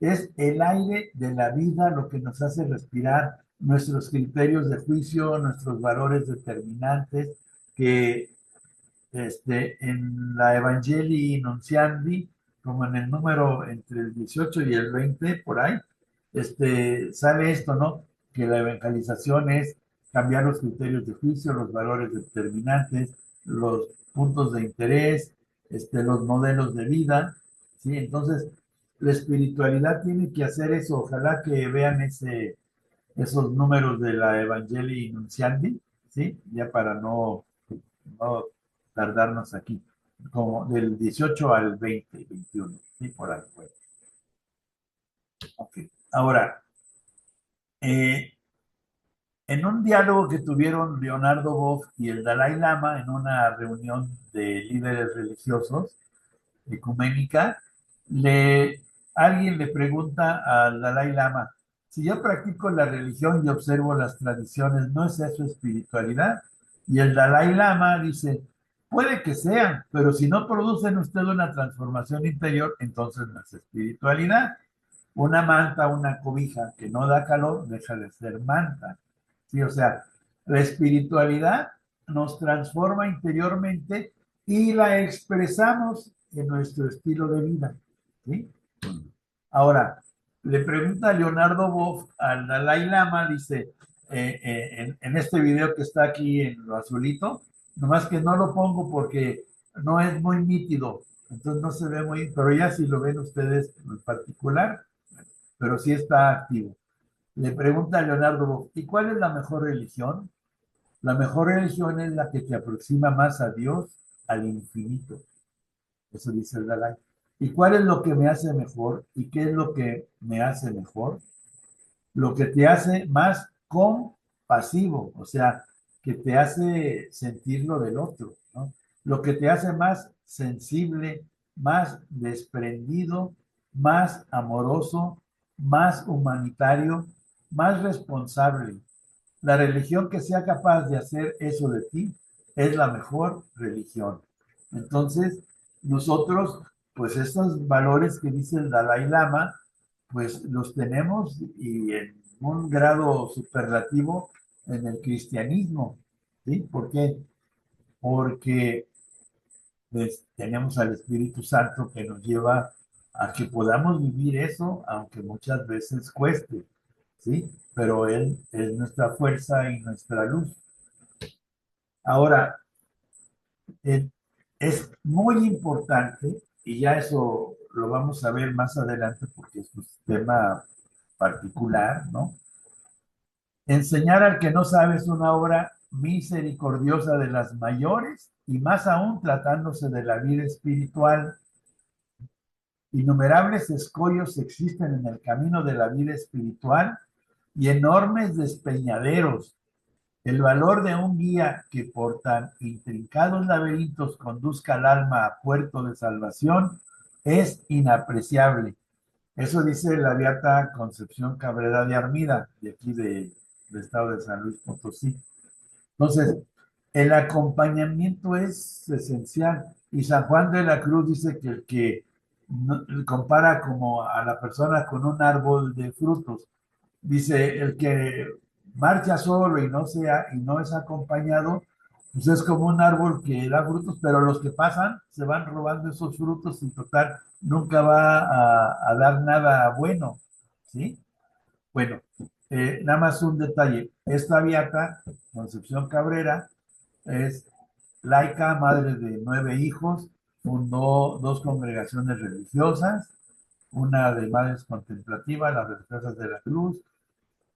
es el aire de la vida lo que nos hace respirar nuestros criterios de juicio, nuestros valores determinantes, que en la Evangelii Nunciandi, como en el número entre el 18 y el 20, por ahí, sale esto, ¿no? Que la evangelización es cambiar los criterios de juicio, los valores determinantes, los puntos de interés, los modelos de vida, ¿sí? Entonces, la espiritualidad tiene que hacer eso. Ojalá que vean esos números de la Evangelii Nunciandi, ¿sí? Ya para no tardarnos aquí, como del 18 al 20, 21, ¿sí? Por ahí. Bueno. Ok. Ahora, eh, diálogo que tuvieron Leonardo Boff y el Dalai Lama en una reunión de líderes religiosos ecuménica, alguien le pregunta al Dalai Lama, si yo practico la religión y observo las tradiciones, ¿no es eso espiritualidad? Y el Dalai Lama dice, puede que sea, pero si no producen usted una transformación interior, entonces no es espiritualidad. Una manta, una cobija que no da calor, deja de ser manta. ¿Sí? O sea, la espiritualidad nos transforma interiormente y la expresamos en nuestro estilo de vida. ¿Sí? Ahora, le pregunta Leonardo Boff al Dalai Lama, dice, en este video que está aquí en lo azulito, nomás que no lo pongo porque no es muy nítido, entonces no se ve muy, pero ya si lo ven ustedes en particular, pero sí está activo. Le pregunta a Leonardo Boff, ¿y cuál es la mejor religión? La mejor religión es la que te aproxima más a Dios, al infinito. Eso dice el Dalai. ¿Y cuál es lo que me hace mejor? ¿Y qué es lo que me hace mejor? Lo que te hace más compasivo, o sea, que te hace sentir lo del otro, ¿no? Lo que te hace más sensible, más desprendido, más amoroso, más humanitario, más responsable. La religión que sea capaz de hacer eso de ti es la mejor religión. Entonces, nosotros, pues estos valores que dice el Dalai Lama, pues los tenemos y en un grado superlativo en el cristianismo. ¿Sí? ¿Por qué? Porque pues, tenemos al Espíritu Santo que nos lleva a que podamos vivir eso, aunque muchas veces cueste. ¿Sí? Pero Él es nuestra fuerza y nuestra luz. Ahora, es muy importante, y ya eso lo vamos a ver más adelante porque es un tema particular, ¿no? Enseñar al que no sabe es una obra misericordiosa de las mayores y más aún tratándose de la vida espiritual. Innumerables escollos existen en el camino de la vida espiritual y enormes despeñaderos. El valor de un guía que por tan intrincados laberintos conduzca al alma a puerto de salvación es inapreciable. Eso dice la beata Concepción Cabrera de Armida, de aquí del estado de San Luis Potosí. Entonces, el acompañamiento es esencial. Y San Juan de la Cruz dice que el que compara como a la persona con un árbol de frutos. Dice, el que marcha solo y no es acompañado, pues es como un árbol que da frutos, pero los que pasan se van robando esos frutos y total nunca va a dar nada bueno, ¿sí? Bueno, nada más un detalle. Esta beata, Concepción Cabrera, es laica, madre de 9 hijos, fundó 2 congregaciones religiosas, una de madres contemplativas, las religiosas de la Cruz,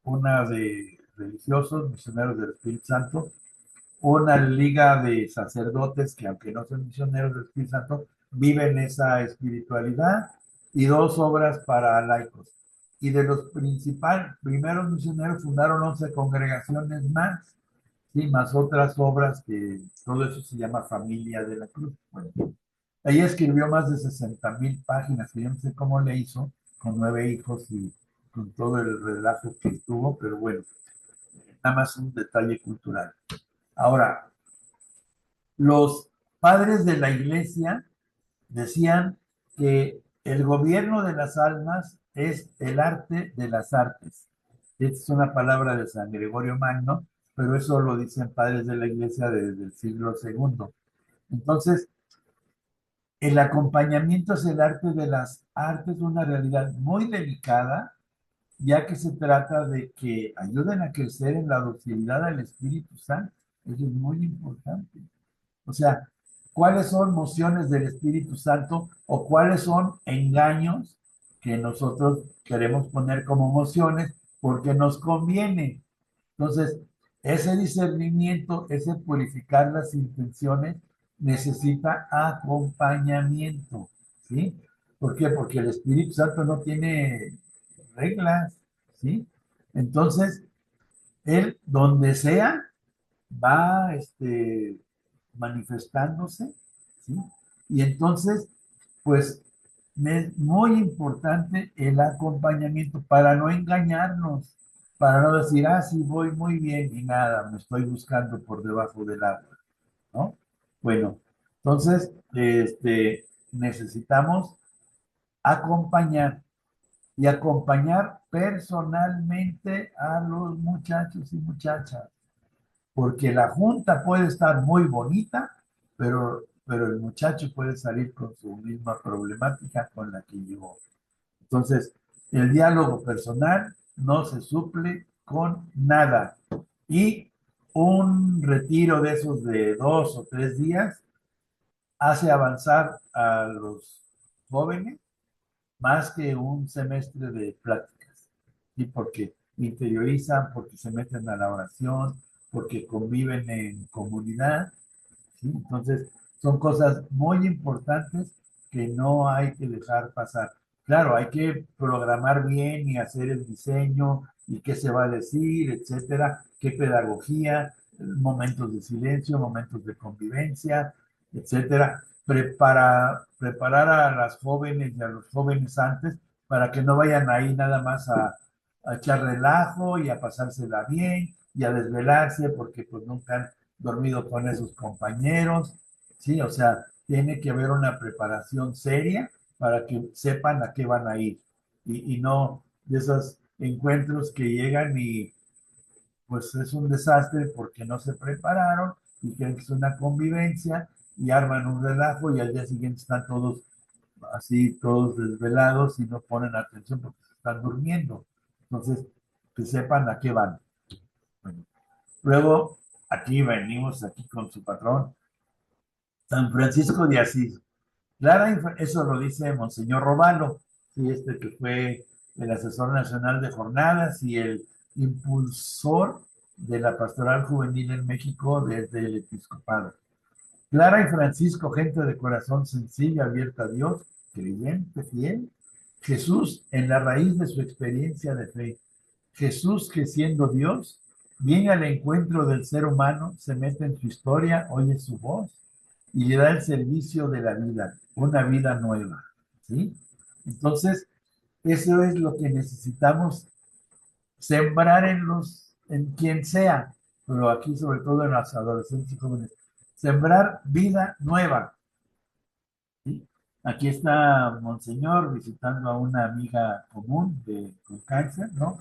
una de religiosos, misioneros del Espíritu Santo, una liga de sacerdotes que aunque no son misioneros del Espíritu Santo, viven esa espiritualidad y 2 obras para laicos. Y de los primeros misioneros fundaron 11 congregaciones más, ¿sí? Más otras obras que todo eso se llama Familia de la Cruz. Bueno, ella escribió más de 60,000 páginas, que yo no sé cómo le hizo, con 9 hijos y con todo el relajo que tuvo, pero bueno, nada más un detalle cultural. Ahora, los padres de la iglesia decían que el gobierno de las almas es el arte de las artes. Esta es una palabra de San Gregorio Magno, pero eso lo dicen padres de la iglesia desde el siglo II. Entonces, el acompañamiento es el arte de las artes, una realidad muy delicada, ya que se trata de que ayuden a crecer en la docilidad al Espíritu Santo. Eso es muy importante. O sea, ¿cuáles son mociones del Espíritu Santo o cuáles son engaños que nosotros queremos poner como mociones porque nos conviene? Entonces, ese discernimiento, ese purificar las intenciones, necesita acompañamiento, ¿sí? ¿Por qué? Porque el Espíritu Santo no tiene reglas, ¿sí? Entonces, Él, donde sea, va manifestándose, ¿sí? Y entonces, pues, es muy importante el acompañamiento para no engañarnos, para no decir, ah, sí, voy muy bien y nada, me estoy buscando por debajo del agua, ¿no? Bueno, entonces, necesitamos acompañar y acompañar personalmente a los muchachos y muchachas, porque la junta puede estar muy bonita, pero el muchacho puede salir con su misma problemática con la que llegó. Entonces, el diálogo personal no se suple con nada. Y un retiro de esos de 2 o 3 días hace avanzar a los jóvenes más que un semestre de pláticas, ¿sí? Porque interiorizan, porque se meten a la oración, porque conviven en comunidad, ¿sí? Entonces, son cosas muy importantes que no hay que dejar pasar. Claro, hay que programar bien y hacer el diseño y qué se va a decir, etcétera, qué pedagogía, momentos de silencio, momentos de convivencia, etcétera. Preparar a las jóvenes y a los jóvenes antes para que no vayan ahí nada más a echar relajo y a pasársela bien y a desvelarse porque pues nunca han dormido con esos compañeros, ¿sí? O sea, tiene que haber una preparación seria para que sepan a qué van a ir y no de esos encuentros que llegan y pues es un desastre porque no se prepararon y creen que es una convivencia y arman un relajo y al día siguiente están todos así, todos desvelados y no ponen atención porque se están durmiendo. Entonces, que sepan a qué van. Bueno, luego, aquí venimos, aquí con su patrón, San Francisco de Asís. Eso lo dice Monseñor Robalo, ¿sí? Que fue el asesor nacional de jornadas y el impulsor de la pastoral juvenil en México desde el episcopado. Clara y Francisco, gente de corazón sencillo, abierta a Dios, creyente, fiel. Jesús en la raíz de su experiencia de fe. Jesús que siendo Dios, viene al encuentro del ser humano, se mete en su historia, oye su voz y le da el servicio de la vida, una vida nueva, ¿sí? Entonces, eso es lo que necesitamos sembrar en quien sea, pero aquí sobre todo en los adolescentes y jóvenes, sembrar vida nueva, ¿sí? Aquí está Monseñor visitando a una amiga común con cáncer, ¿no?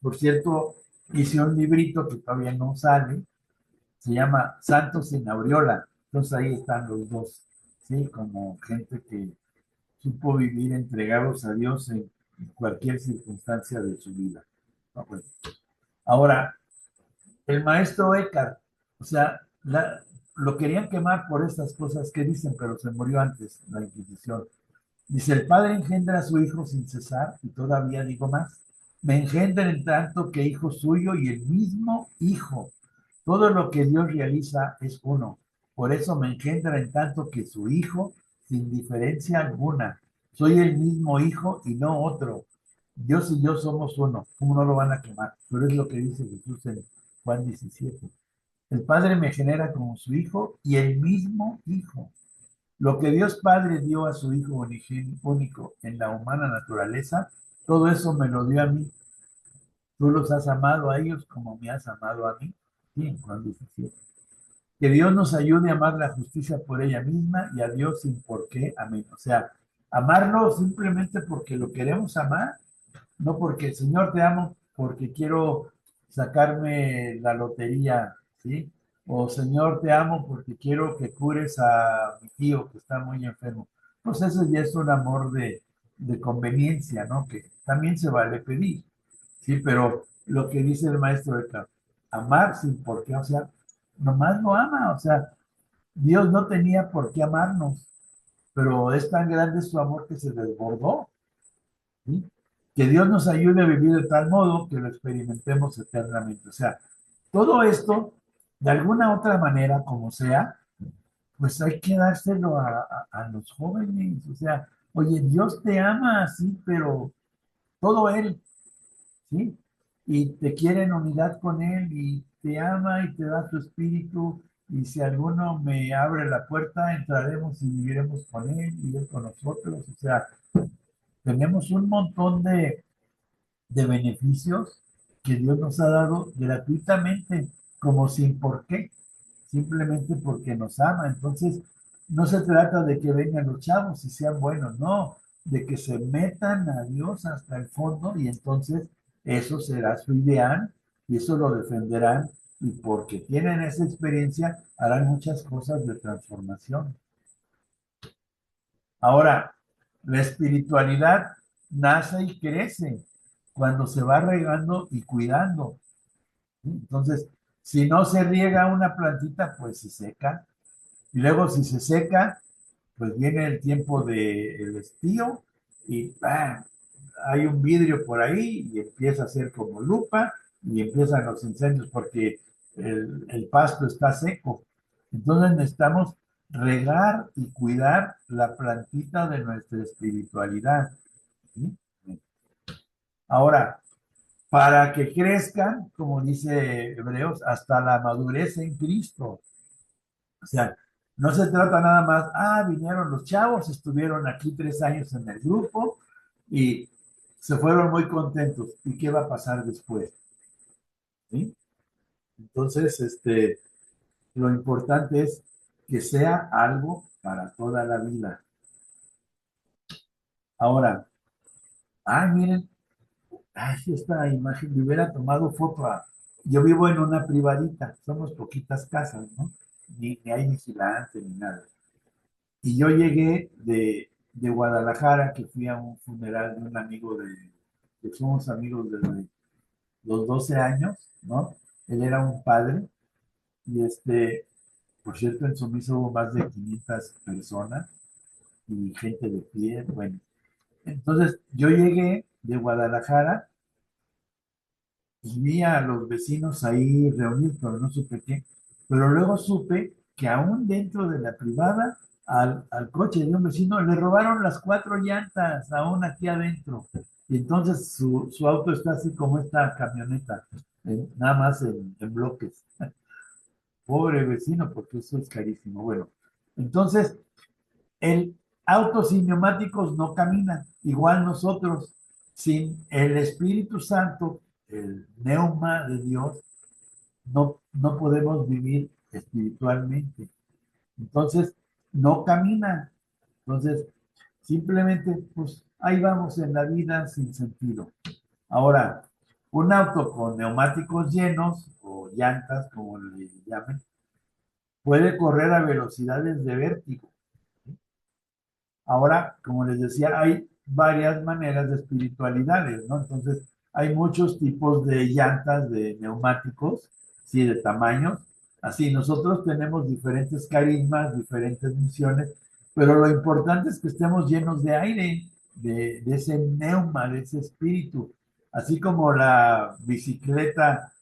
Por cierto, hice un librito que todavía no sale, se llama Santos en Aureola. Entonces ahí están los dos, ¿sí? Como gente que supo vivir entregados a Dios en cualquier circunstancia de su vida. ¿No? Pues, ahora, el maestro Eckhart, o sea, lo querían quemar por estas cosas que dicen, pero se murió antes, la Inquisición. Dice, el Padre engendra a su Hijo sin cesar, y todavía digo más, me engendra en tanto que Hijo suyo y el mismo Hijo. Todo lo que Dios realiza es uno. Por eso me engendra en tanto que su Hijo, sin diferencia alguna. Soy el mismo Hijo y no otro. Dios y yo somos uno. ¿Cómo no lo van a quemar? Pero es lo que dice Jesús en Juan 17. El Padre me genera como su Hijo y el mismo Hijo. Lo que Dios Padre dio a su Hijo único en la humana naturaleza, todo eso me lo dio a mí. Tú los has amado a ellos como me has amado a mí. Sí, en Juan 17. Que Dios nos ayude a amar la justicia por ella misma y a Dios sin por qué. Amén. O sea, amarlo simplemente porque lo queremos amar, no porque, Señor, te amo porque quiero sacarme la lotería, ¿sí? O Señor, te amo porque quiero que cures a mi tío que está muy enfermo. Pues eso ya es un amor de conveniencia, ¿no? Que también se vale pedir, ¿sí? Pero lo que dice el maestro de amar sin por qué, o sea, nomás lo ama, o sea, Dios no tenía por qué amarnos, pero es tan grande su amor que se desbordó, ¿sí? Que Dios nos ayude a vivir de tal modo que lo experimentemos eternamente. O sea, todo esto, de alguna otra manera, como sea, pues hay que dárselo a los jóvenes. O sea, oye, Dios te ama así, pero todo Él, ¿sí? y te quiere en unidad con Él y te ama y te da su espíritu. Y si alguno me abre la puerta, entraremos y viviremos con Él y Él con nosotros. O sea, tenemos un montón de beneficios que Dios nos ha dado gratuitamente, como sin por qué, simplemente porque nos ama. Entonces, no se trata de que vengan los chavos y sean buenos, no, de que se metan a Dios hasta el fondo y entonces eso será su ideal y eso lo defenderán y porque tienen esa experiencia harán muchas cosas de transformación. Ahora, la espiritualidad nace y crece cuando se va regando y cuidando. ¿Sí? Entonces, si no se riega una plantita, pues se seca. Y luego si se seca, pues viene el tiempo del estío y ¡pam! Hay un vidrio por ahí y empieza a ser como lupa y empiezan los incendios porque el pasto está seco. Entonces necesitamos regar y cuidar la plantita de nuestra espiritualidad. ¿Sí? Ahora, para que crezcan, como dice Hebreos, hasta la madurez en Cristo. O sea, no se trata nada más, vinieron los chavos, estuvieron aquí 3 años en el grupo y se fueron muy contentos. ¿Y qué va a pasar después? ¿Sí? Entonces, lo importante es que sea algo para toda la vida. Ahora, miren, esta imagen me hubiera tomado foto. Yo vivo en una privadita, somos poquitas casas, ¿no? Ni hay vigilante ni nada. Y yo llegué de Guadalajara, que fui a un funeral de un amigo que somos amigos desde los 12 años, ¿no? Él era un padre y por cierto, en su misa hubo más de 500 personas y gente de pie, bueno. Entonces, yo llegué de Guadalajara y vi a los vecinos ahí reunidos, pero no supe qué. Pero luego supe que aún dentro de la privada, al coche de un vecino le robaron las 4 llantas, aún aquí adentro. Y entonces su auto está así como esta camioneta, nada más en bloques. Pobre vecino, porque eso es carísimo. Bueno, entonces el auto sin neumáticos no camina. Igual nosotros, sin el Espíritu Santo, el neuma de Dios, no podemos vivir espiritualmente. Entonces, no camina. Entonces, simplemente, pues ahí vamos en la vida sin sentido. Ahora, un auto con neumáticos llenos o llantas, como le llamen, puede correr a velocidades de vértigo. Ahora, como les decía, hay varias maneras de espiritualidades, ¿no? Entonces, hay muchos tipos de llantas, de neumáticos, sí, de tamaños. Así, nosotros tenemos diferentes carismas, diferentes misiones, pero lo importante es que estemos llenos de aire, de ese neuma, de ese espíritu. Así como la bicicleta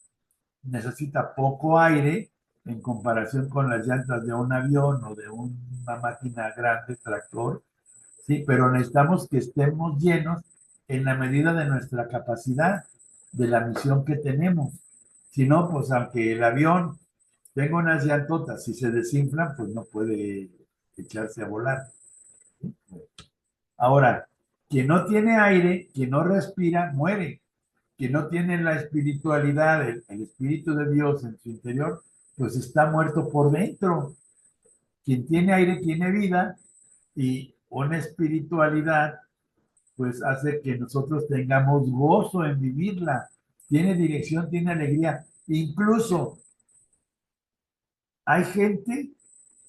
necesita poco aire en comparación con las llantas de un avión o de una máquina grande, tractor, sí, pero necesitamos que estemos llenos en la medida de nuestra capacidad, de la misión que tenemos. Si no, pues aunque el avión tenga unas llantotas, si se desinflan, pues no puede echarse a volar. Ahora, quien no tiene aire, quien no respira, muere. Quien no tiene la espiritualidad, el Espíritu de Dios en su interior, pues está muerto por dentro. Quien tiene aire tiene vida y una espiritualidad pues hace que nosotros tengamos gozo en vivirla. Tiene dirección, tiene alegría. Incluso hay gente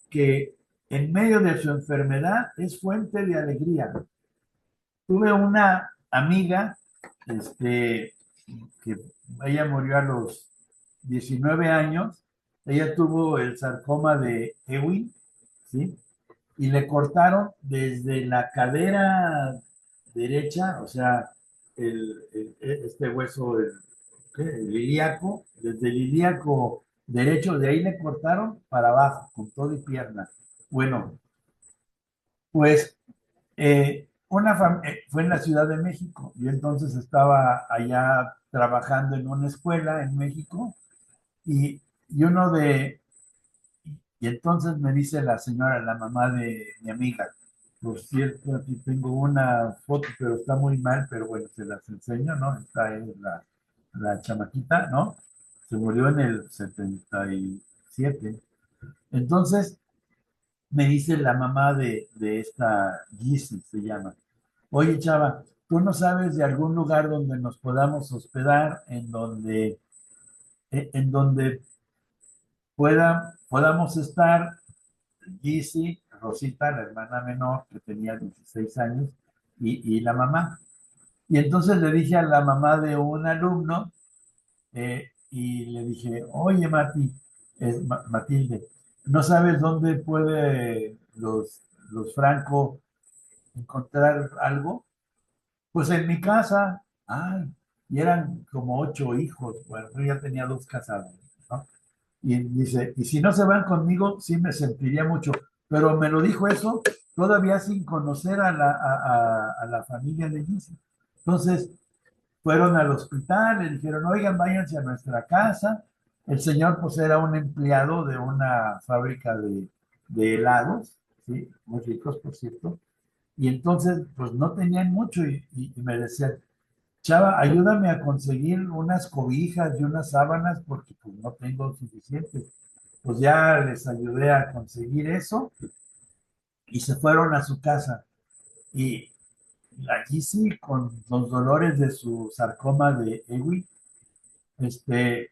que en medio de su enfermedad es fuente de alegría. Tuve una amiga, que ella murió a los 19 años. Ella tuvo el sarcoma de Ewing, ¿sí? Y le cortaron desde la cadera derecha, o sea, este hueso, el ilíaco, desde el ilíaco derecho, de ahí le cortaron para abajo, con todo y pierna. Bueno, pues fue en la Ciudad de México. Y entonces estaba allá trabajando en una escuela en México y, y uno de, y entonces me dice la señora, la mamá de mi amiga, por cierto, aquí tengo una foto, pero está muy mal, pero bueno, se las enseño, ¿no? Esta es la chamaquita, ¿no? Se murió en el 77. Entonces, me dice la mamá de esta Gizzy, se llama, oye, chava, ¿tú no sabes de algún lugar donde nos podamos hospedar, en donde podamos estar Gizzy, Rosita, la hermana menor, que tenía 16 años, y la mamá? Y entonces le dije a la mamá de un alumno, y le dije, oye, Matilde, ¿no sabes dónde puede los Franco encontrar algo? Pues en mi casa. Ay, y eran como 8 hijos. Bueno, yo ya tenía 2 casados, ¿no? Y dice, y si no se van conmigo, sí me sentiría mucho. Pero me lo dijo eso todavía sin conocer a la familia de Gizzy. Entonces, fueron al hospital, le dijeron, oigan, váyanse a nuestra casa. El señor, pues, era un empleado de una fábrica de helados, ¿sí? Muy ricos, por cierto. Y entonces, pues, no tenían mucho y me decían, chava, ayúdame a conseguir unas cobijas y unas sábanas porque pues no tengo suficientes. Pues ya les ayudé a conseguir eso y se fueron a su casa. Y allí sí, con los dolores de su sarcoma de Ewing, este,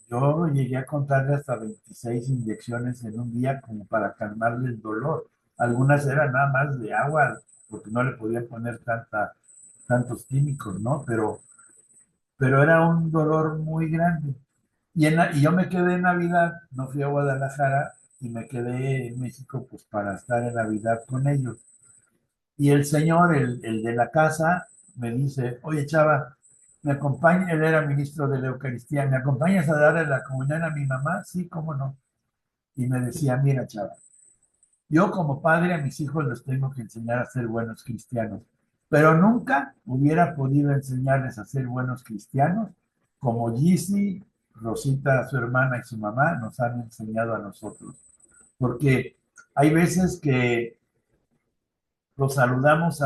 yo llegué a contarle hasta 26 inyecciones en un día como para calmarle el dolor. Algunas eran nada más de agua, porque no le podían poner tantos químicos, ¿no? Pero era un dolor muy grande. Y yo me quedé en Navidad, no fui a Guadalajara y me quedé en México pues para estar en Navidad con ellos. Y el señor, el de la casa, me dice, oye, chava, ¿me acompaña? Él era ministro de la Eucaristía, ¿me acompañas a darle la comunión a mi mamá? Sí, cómo no. Y me decía, mira, chava, yo como padre a mis hijos les tengo que enseñar a ser buenos cristianos, pero nunca hubiera podido enseñarles a ser buenos cristianos como Gizzy, Rosita, su hermana y su mamá nos han enseñado a nosotros. Porque hay veces que los saludamos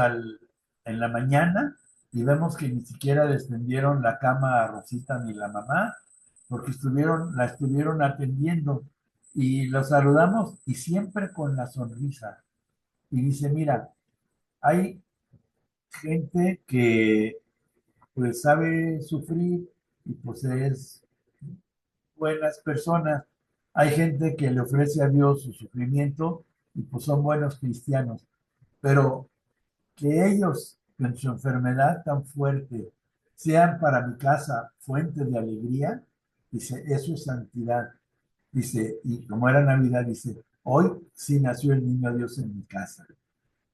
en la mañana y vemos que ni siquiera les tendieron la cama a Rosita ni la mamá, porque la estuvieron atendiendo y los saludamos y siempre con la sonrisa. Y dice, mira, hay gente que pues sabe sufrir y pues es buenas personas. Hay gente que le ofrece a Dios su sufrimiento y pues son buenos cristianos. Pero que ellos, en su enfermedad tan fuerte, sean para mi casa fuente de alegría, dice, eso es santidad. Dice, y como era Navidad, dice, hoy sí nació el niño Dios en mi casa.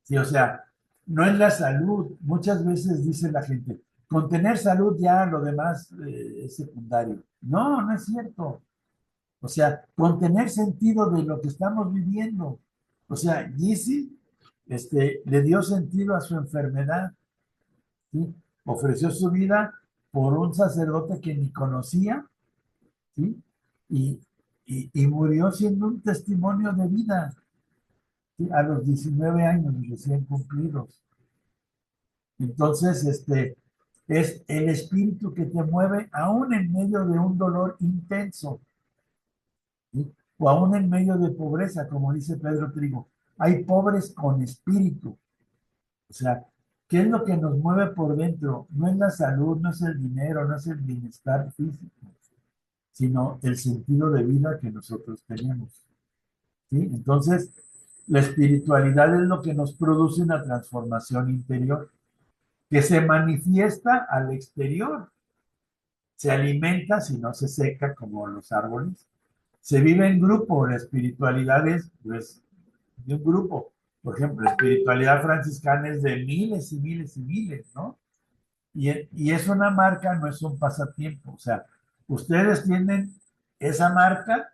Sí, o sea, no es la salud. Muchas veces dice la gente, con tener salud ya lo demás es secundario. No, no es cierto. O sea, con tener sentido de lo que estamos viviendo. O sea, Gizzy le dio sentido a su enfermedad, ¿sí? Ofreció su vida por un sacerdote que ni conocía, ¿sí? Y, y murió siendo un testimonio de vida, ¿sí? A los 19 años recién cumplidos. Entonces, es el espíritu que te mueve aún en medio de un dolor intenso, ¿sí? O aún en medio de pobreza, como dice Pedro Trigo. Hay pobres con espíritu. O sea, ¿qué es lo que nos mueve por dentro? No es la salud, no es el dinero, no es el bienestar físico, sino el sentido de vida que nosotros tenemos, ¿sí? Entonces, la espiritualidad es lo que nos produce una transformación interior que se manifiesta al exterior. Se alimenta, si no se seca como los árboles. Se vive en grupo. La espiritualidad es, pues, de un grupo. Por ejemplo, la espiritualidad franciscana es de miles y miles y miles, ¿no? Y es una marca, no es un pasatiempo. O sea, ustedes tienen esa marca,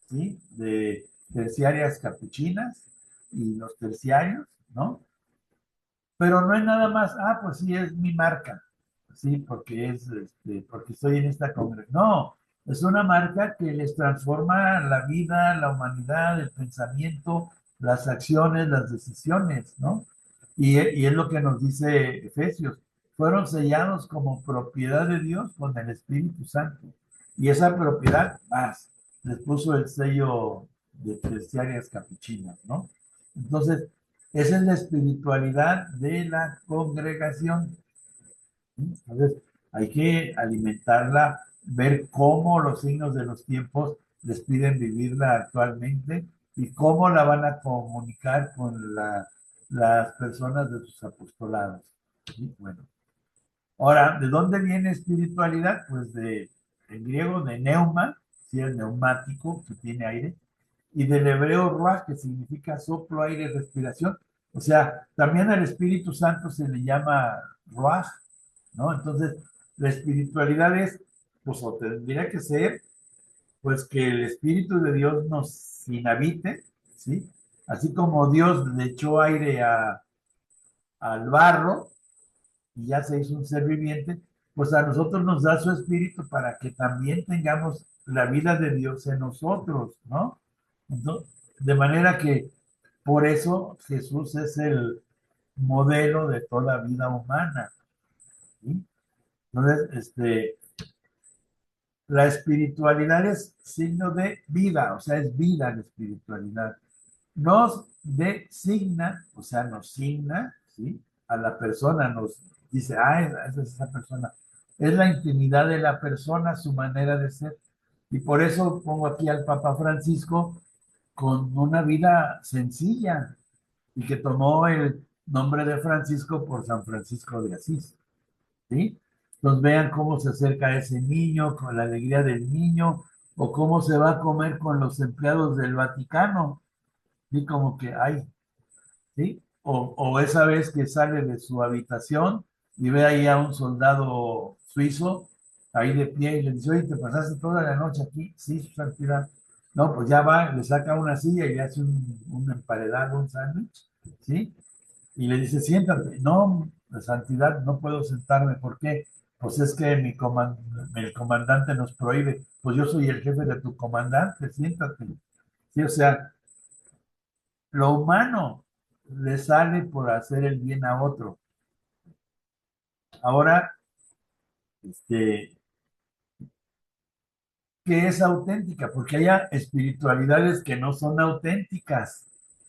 ¿sí? De terciarias capuchinas y los terciarios, ¿no? pero no es nada más, pues sí, es mi marca, sí, porque estoy en esta congregación. No, es una marca que les transforma la vida, la humanidad, el pensamiento, las acciones, las decisiones, ¿no? Y es lo que nos dice Efesios. Fueron sellados como propiedad de Dios con el Espíritu Santo. Y esa propiedad más les puso el sello de terciarias capuchinas, ¿no? Entonces, esa es la espiritualidad de la congregación. Entonces, hay que alimentarla, ver cómo los signos de los tiempos les piden vivirla actualmente y cómo la van a comunicar con las personas de sus apostolados. ¿Sí? Bueno, ahora, ¿de dónde viene espiritualidad? Pues en griego de neuma, ¿sí? El neumático que tiene aire, y del hebreo ruach, que significa soplo, aire, respiración. O sea, también al Espíritu Santo se le llama ruach, ¿no? Entonces, la espiritualidad es, pues, o tendría que ser, pues, que el Espíritu de Dios nos inhabite, ¿sí? Así como Dios le echó aire al barro y ya se hizo un ser viviente, pues a nosotros nos da su Espíritu para que también tengamos la vida de Dios en nosotros, ¿no? Entonces, de manera que por eso Jesús es el modelo de toda vida humana, ¿sí? Entonces, la espiritualidad es signo de vida, o sea, es vida la espiritualidad. Nos designa, o sea, nos signa, ¿sí? A la persona, nos dice, esa es esa persona. Es la intimidad de la persona, su manera de ser. Y por eso pongo aquí al Papa Francisco con una vida sencilla y que tomó el nombre de Francisco por San Francisco de Asís. ¿Sí? Entonces vean cómo se acerca a ese niño, con la alegría del niño, o cómo se va a comer con los empleados del Vaticano, ¿sí? Como que hay, ¿sí? O esa vez que sale de su habitación y ve ahí a un soldado suizo, ahí de pie, y le dice, oye, ¿te pasaste toda la noche aquí? Sí, su santidad. No, pues ya va, le saca una silla y le hace un emparedado, un sándwich, ¿sí? Y le dice, siéntate. No, la santidad, no puedo sentarme. ¿Por qué? Pues es que el comandante nos prohíbe. Pues yo soy el jefe de tu comandante, siéntate. Sí, o sea, lo humano le sale por hacer el bien a otro. Ahora, este, ¿qué es auténtica? Porque hay espiritualidades que no son auténticas,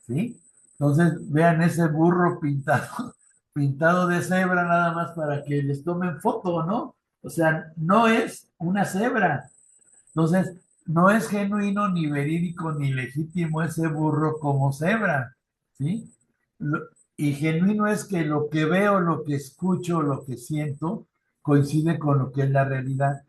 ¿sí? Entonces, vean ese burro pintado, pintado de cebra nada más para que les tomen foto, ¿no? O sea, no es una cebra. Entonces, no es genuino, ni verídico, ni legítimo ese burro como cebra, ¿sí? Y genuino es que lo que veo, lo que escucho, lo que siento, coincide con lo que es la realidad.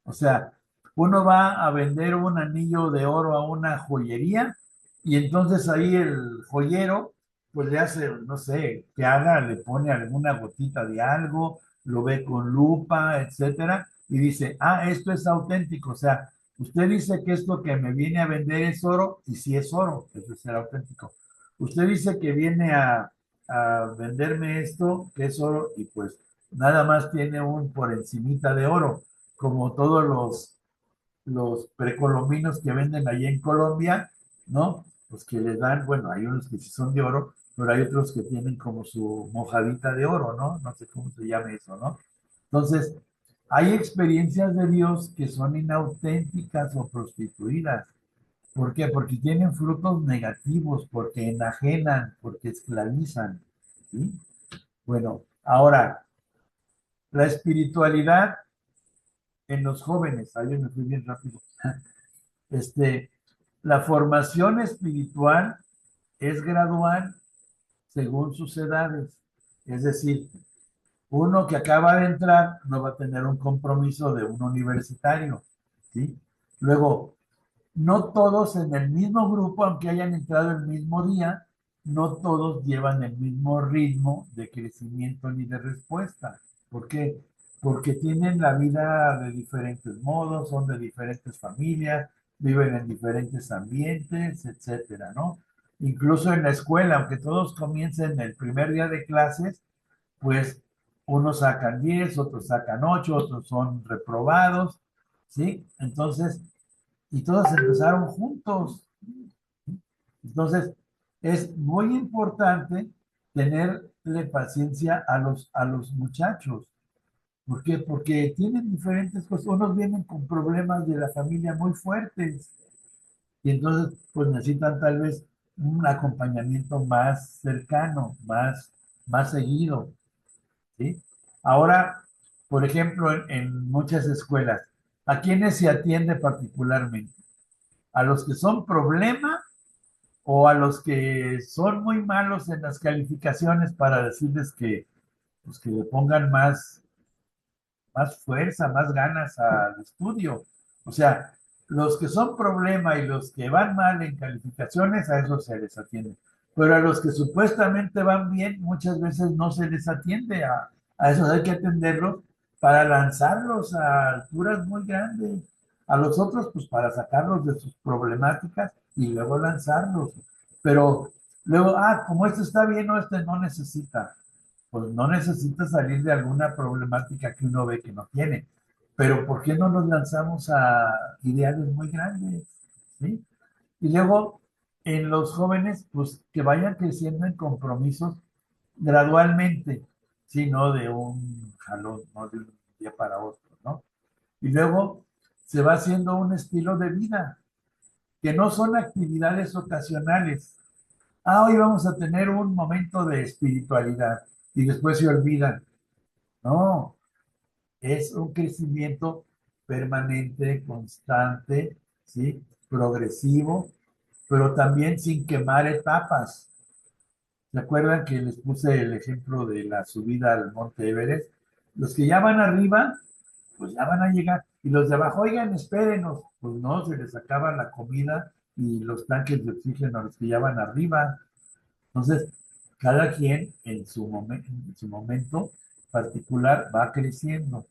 O sea, uno va a vender un anillo de oro a una joyería y entonces ahí el joyero, pues le hace, no sé, que haga, le pone alguna gotita de algo, lo ve con lupa, etcétera, y dice, esto es auténtico. O sea, usted dice que esto que me viene a vender es oro, y si es oro, eso es ser auténtico. Usted dice que viene a venderme esto, que es oro, y pues nada más tiene un por encimita de oro, como todos los precolombinos que venden allí en Colombia, ¿no? Pues que les dan, bueno, hay unos que sí son de oro, pero hay otros que tienen como su mojadita de oro, ¿no? No sé cómo se llama eso, ¿no? Entonces, hay experiencias de Dios que son inauténticas o prostituidas. ¿Por qué? Porque tienen frutos negativos, porque enajenan, porque esclavizan, ¿sí? Bueno, ahora, la espiritualidad en los jóvenes, ahí me fui bien rápido. Este, la formación espiritual es gradual según sus edades. Es decir, uno que acaba de entrar no va a tener un compromiso de un universitario, ¿sí? Luego, no todos en el mismo grupo, aunque hayan entrado el mismo día, no todos llevan el mismo ritmo de crecimiento ni de respuesta. ¿Por qué? Porque tienen la vida de diferentes modos, son de diferentes familias, viven en diferentes ambientes, etcétera, ¿no? Incluso en la escuela, aunque todos comiencen el primer día de clases, pues unos sacan 10, otros sacan 8, otros son reprobados, ¿sí? Entonces, y todos empezaron juntos. Entonces, es muy importante tenerle paciencia a los muchachos. ¿Por qué? Porque tienen diferentes cosas. Unos vienen con problemas de la familia muy fuertes y entonces pues necesitan tal vez un acompañamiento más cercano, más seguido, ¿sí? Ahora, por ejemplo, en muchas escuelas, ¿a quiénes se atiende particularmente? ¿A los que son problema o a los que son muy malos en las calificaciones para decirles que, pues, que le pongan más fuerza, más ganas al estudio? O sea, los que son problema y los que van mal en calificaciones, a esos se les atiende. Pero a los que supuestamente van bien, muchas veces no se les atiende. A esos hay que atenderlos para lanzarlos a alturas muy grandes. A los otros, pues para sacarlos de sus problemáticas y luego lanzarlos. Pero luego, como este está bien o este no necesita, pues no necesita salir de alguna problemática que uno ve que no tiene. Pero ¿por qué no nos lanzamos a ideales muy grandes? ¿Sí? Y luego, en los jóvenes, pues que vayan creciendo en compromisos gradualmente, ¿sí? No de un jalón, no de un día para otro, ¿no? Y luego se va haciendo un estilo de vida, que no son actividades ocasionales. Hoy vamos a tener un momento de espiritualidad y después se olvidan. No, es un crecimiento permanente, constante, ¿sí? Progresivo, pero también sin quemar etapas. ¿Se acuerdan que les puse el ejemplo de la subida al Monte Everest? Los que ya van arriba, pues ya van a llegar. Y los de abajo, oigan, espérenos. Pues no, se les acaba la comida y los tanques de oxígeno a los que ya van arriba. Entonces, cada quien en su momento particular va creciendo.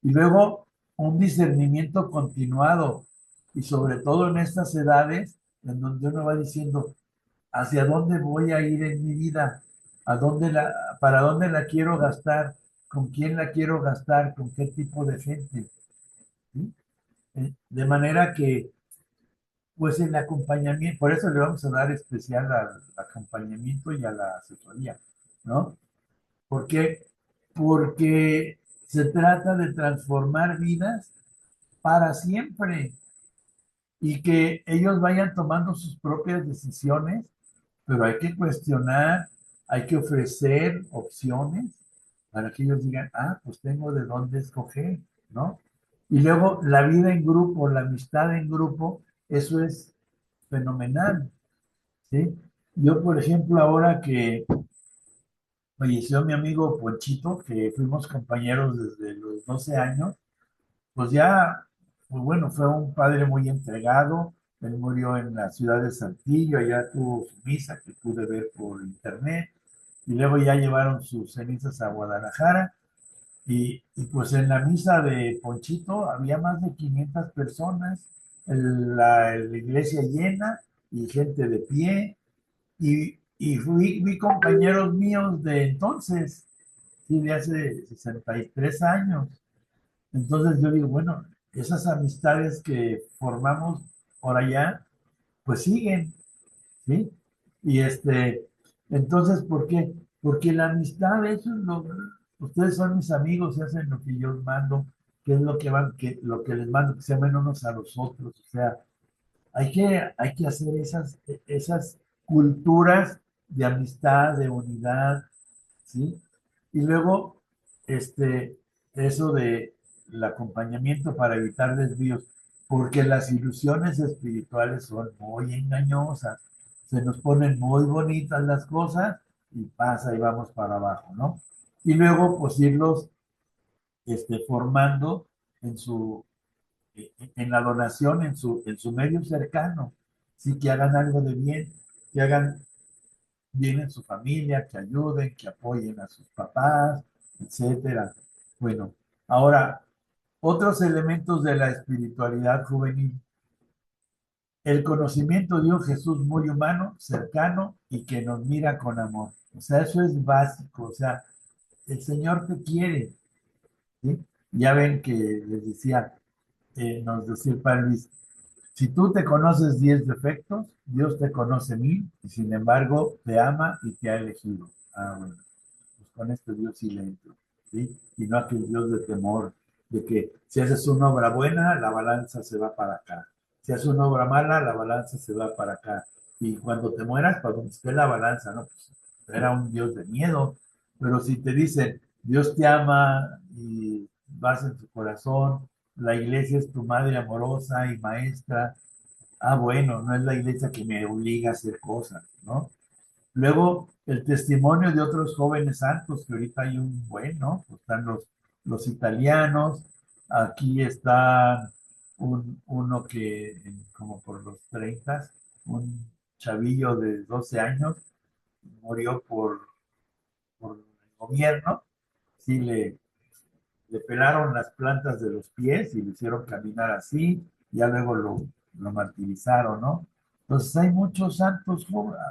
Y luego un discernimiento continuado y sobre todo en estas edades en donde uno va diciendo hacia dónde voy a ir en mi vida, para dónde la quiero gastar, con quién la quiero gastar, con qué tipo de gente. ¿Sí? De manera que, pues el acompañamiento, por eso le vamos a dar especial al acompañamiento y a la asesoría, ¿no? ¿Por qué? Porque se trata de transformar vidas para siempre y que ellos vayan tomando sus propias decisiones, pero hay que cuestionar, hay que ofrecer opciones para que ellos digan, pues tengo de dónde escoger, ¿no? Y luego la vida en grupo, la amistad en grupo, eso es fenomenal, ¿sí? Yo, por ejemplo, ahora que falleció mi amigo Ponchito, que fuimos compañeros desde los 12 años, pues ya, pues bueno, fue un padre muy entregado. Él murió en la ciudad de Saltillo, allá tuvo su misa que pude ver por internet, y luego ya llevaron sus cenizas a Guadalajara, y pues en la misa de Ponchito había más de 500 personas, la iglesia llena y gente de pie, y vi compañeros míos de entonces, sí, de hace 63 años. Entonces yo digo, bueno, esas amistades que formamos por allá, pues siguen, ¿sí? Y entonces, ¿por qué? Porque la amistad, ustedes son mis amigos y hacen lo que yo os mando, que es lo que les mando, que se amen unos a los otros. O sea, hay que hacer esas culturas de amistad, de unidad, ¿sí? Y luego, eso de el acompañamiento para evitar desvíos, porque las ilusiones espirituales son muy engañosas, se nos ponen muy bonitas las cosas y pasa y vamos para abajo, ¿no? Y luego, pues irlos, formando en en la donación, en su medio cercano, sí, que hagan algo de bien, que hagan bien en su familia, que ayuden, que apoyen a sus papás, etcétera. Bueno, ahora, otros elementos de la espiritualidad juvenil. El conocimiento de un Jesús muy humano, cercano y que nos mira con amor. O sea, eso es básico. O sea, el Señor te quiere, ¿sí? Ya ven que les decía, nos decía el Padre Luis, si tú te conoces 10 defectos, Dios te conoce 1000 y sin embargo te ama y te ha elegido. Ah, bueno, pues con esto Dios sí le entró, ¿sí? Y no aquel Dios de temor, de que si haces una obra buena, la balanza se va para acá. Si haces una obra mala, la balanza se va para acá. Y cuando te mueras, para donde esté la balanza, ¿no? Pues era un Dios de miedo. Pero si te dicen, Dios te ama y vas en tu corazón, la iglesia es tu madre amorosa y maestra, ah, bueno, no es la iglesia que me obliga a hacer cosas, ¿no? Luego, el testimonio de otros jóvenes santos, que ahorita hay un buen, ¿no? Pues están los italianos, aquí está uno que como por los 30, un chavillo de 12 años, murió por el gobierno, sí le pelaron las plantas de los pies y le hicieron caminar así, ya luego lo martirizaron, ¿no? Entonces hay muchos santos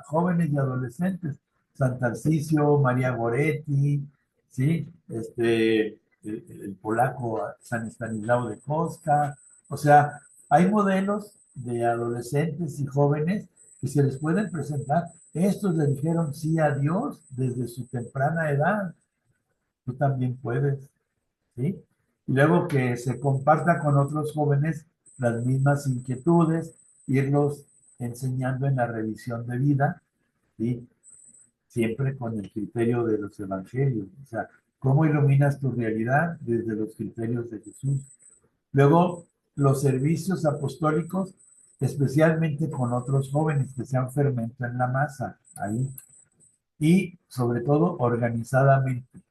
jóvenes y adolescentes, San Tarcisio, María Goretti, ¿sí? El polaco San Estanislao de Kostka, o sea, hay modelos de adolescentes y jóvenes que se les pueden presentar. Estos le dijeron sí a Dios desde su temprana edad. Tú también puedes. ¿Sí? Y luego que se comparta con otros jóvenes las mismas inquietudes, irlos enseñando en la revisión de vida, ¿sí? Siempre con el criterio de los evangelios. O sea, ¿cómo iluminas tu realidad desde los criterios de Jesús? Luego, los servicios apostólicos, especialmente con otros jóvenes que sean fermento en la masa, ahí. Y sobre todo, organizadamente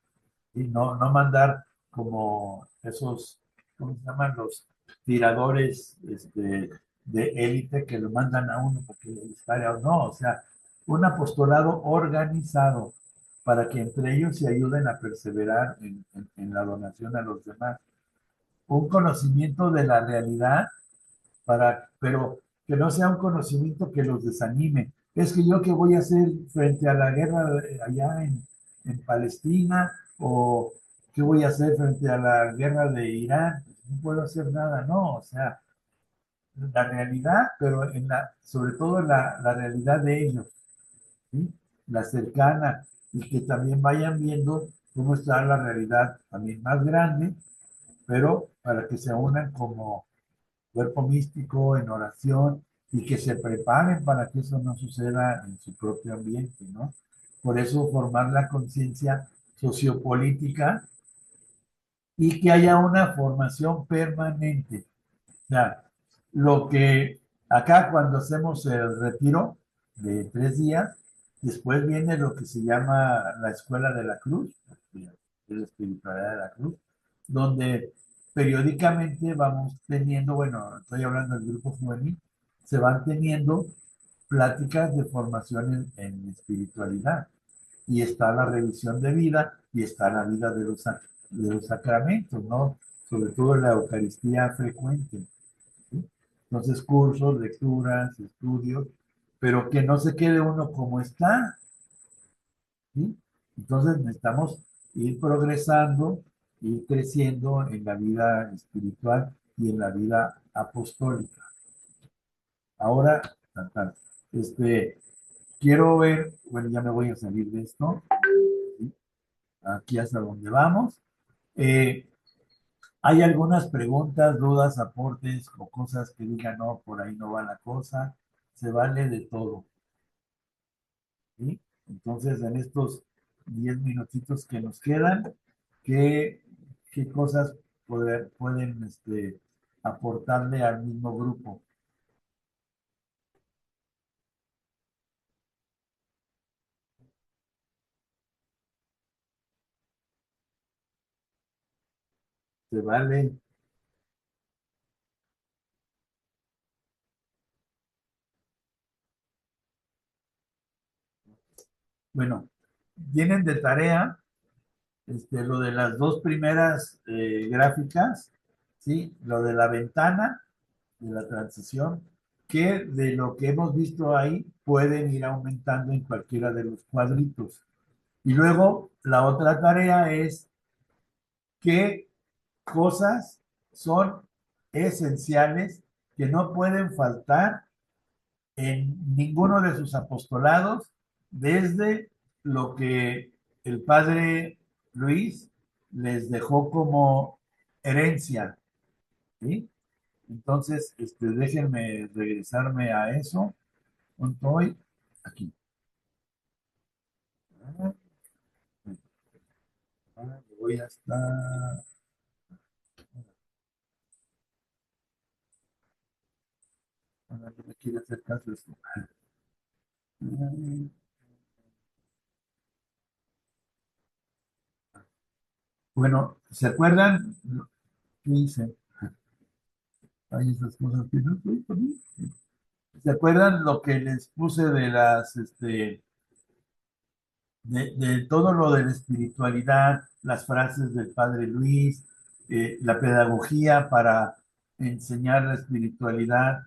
y no mandar como esos, ¿cómo se llaman? Los tiradores de élite que lo mandan a uno porque le dispare o no, o sea, un apostolado organizado para que entre ellos se ayuden a perseverar en la donación a los demás. Un conocimiento de la realidad pero que no sea un conocimiento que los desanime. Es que yo qué voy a hacer frente a la guerra allá en Palestina o qué voy a hacer frente a la guerra de Irán. No puedo hacer nada, no, o sea, la realidad, pero sobre todo la realidad de ellos, ¿sí? La cercana, y que también vayan viendo cómo está la realidad también más grande, pero para que se unan como cuerpo místico, en oración, y que se preparen para que eso no suceda en su propio ambiente, ¿no? Por eso formar la conciencia sociopolítica y que haya una formación permanente. O sea, lo que acá cuando hacemos el retiro de 3 días, después viene lo que se llama la Escuela de la Cruz, la espiritualidad de la cruz, donde periódicamente vamos teniendo, bueno, estoy hablando del grupo juvenil, se van teniendo pláticas de formación en espiritualidad. Y está la revisión de vida y está la vida de los sacramentos, ¿no? Sobre todo la Eucaristía frecuente. ¿Sí? Entonces, cursos, lecturas, estudios, pero que no se quede uno como está, ¿sí? Entonces necesitamos ir progresando, ir creciendo en la vida espiritual y en la vida apostólica. Ahora, quiero ver, bueno, ya me voy a salir de esto, ¿sí? Aquí hasta donde vamos. Eh, ¿Hay algunas preguntas, dudas, aportes o cosas que digan, no, por ahí no va la cosa? Se vale de todo, ¿sí? Entonces, en estos 10 minutitos que nos quedan, ¿qué, qué cosas pueden aportarle al mismo grupo? Se vale. Bueno, tienen de tarea lo de las dos primeras gráficas, ¿sí? Lo de la ventana, de la transición, que de lo que hemos visto ahí pueden ir aumentando en cualquiera de los cuadritos. Y luego la otra tarea es qué cosas son esenciales que no pueden faltar en ninguno de sus apostolados, desde lo que el padre Luis les dejó como herencia, ¿sí? Entonces, déjenme regresarme a eso. Estoy aquí. Voy hasta... Ahora no me quiere hacer caso esto. Bueno, ¿se acuerdan? ¿Qué hice? Hay esas cosas que no estoy poniendo. ¿Se acuerdan lo que les puse de de todo lo de la espiritualidad, las frases del Padre Luis, la pedagogía para enseñar la espiritualidad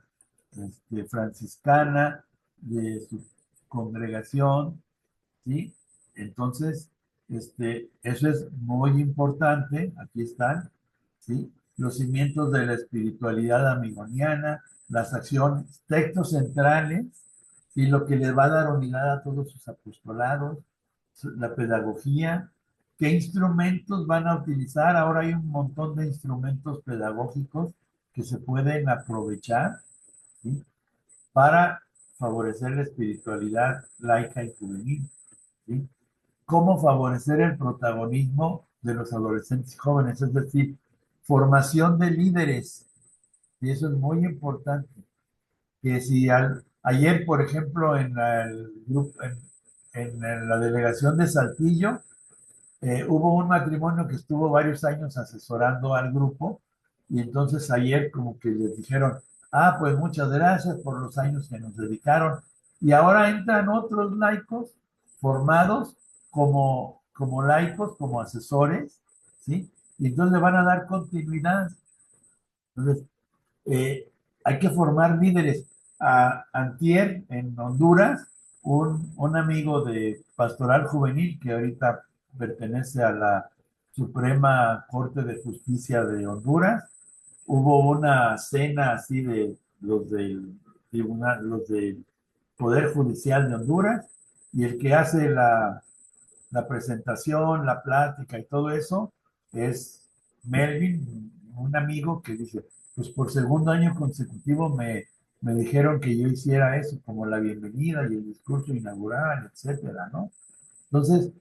franciscana de su congregación, ¿sí? Entonces, eso es muy importante, aquí están, ¿sí? Los cimientos de la espiritualidad amigoniana, las acciones, textos centrales, y lo que le va a dar unidad a todos sus apostolados, la pedagogía, qué instrumentos van a utilizar. Ahora hay un montón de instrumentos pedagógicos que se pueden aprovechar, ¿sí? Para favorecer la espiritualidad laica y juvenil, ¿sí? Cómo favorecer el protagonismo de los adolescentes y jóvenes, es decir, formación de líderes, y eso es muy importante. Que si ayer, por ejemplo, en la delegación de Saltillo, hubo un matrimonio que estuvo varios años asesorando al grupo, y entonces ayer como que les dijeron, pues muchas gracias por los años que nos dedicaron, y ahora entran otros laicos formados como laicos, como asesores, ¿sí? Y entonces le van a dar continuidad. Entonces, hay que formar líderes. Antier, en Honduras, un amigo de Pastoral Juvenil, que ahorita pertenece a la Suprema Corte de Justicia de Honduras, hubo una cena así de los del tribunal, los del Poder Judicial de Honduras, y el que hace la presentación, la plática y todo eso es Melvin, un amigo que dice, pues por segundo año consecutivo me dijeron que yo hiciera eso, como la bienvenida y el discurso inaugural, etcétera, ¿no? Entonces,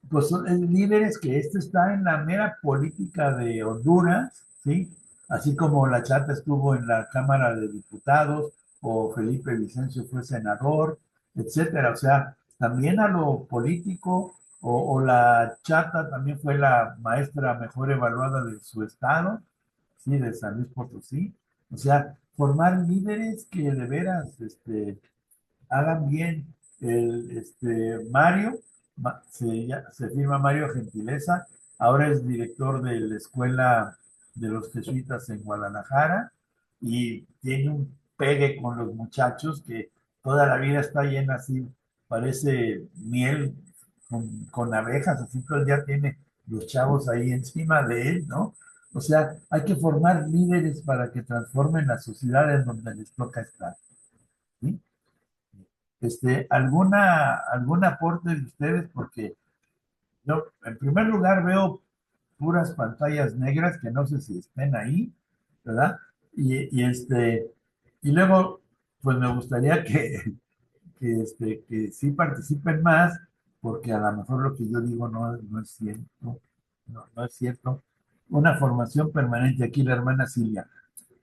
pues son líderes que está en la mera política de Honduras, ¿sí? Así como la Chata estuvo en la Cámara de Diputados, o Felipe Vicencio fue senador, etcétera. O sea, también a lo político, o la Chata también fue la maestra mejor evaluada de su estado, ¿sí? De San Luis Potosí. O sea, formar líderes que de veras, hagan bien. Mario, se firma Mario Gentileza, ahora es director de la Escuela de los Jesuitas en Guadalajara, y tiene un pegue con los muchachos que toda la vida está llena así, parece miel con abejas, así todo el día tiene los chavos ahí encima de él, ¿no? O sea, hay que formar líderes para que transformen la sociedad en donde les toca estar, ¿sí? ¿Algún aporte de ustedes? Porque yo, en primer lugar, veo puras pantallas negras que no sé si estén ahí, ¿verdad? Y luego, pues me gustaría que sí participen más, porque a lo mejor lo que yo digo no es cierto, no es cierto. Una formación permanente, aquí la hermana Silvia.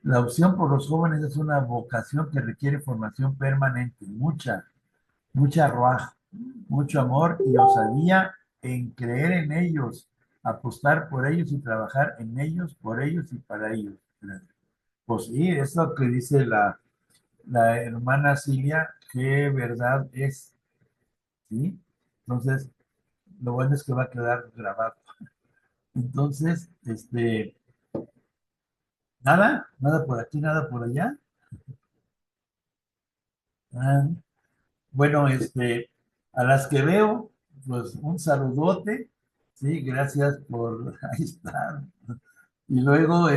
La opción por los jóvenes es una vocación que requiere formación permanente, mucha ruaj, mucho amor y osadía en creer en ellos, apostar por ellos y trabajar en ellos, por ellos y para ellos. Pues sí, es lo que dice la hermana Silvia, que verdad es, ¿sí? Entonces, lo bueno es que va a quedar grabado. Entonces, nada por aquí, nada por allá. Bueno, a las que veo, pues un saludote, Sí, gracias por, ahí está. Y luego,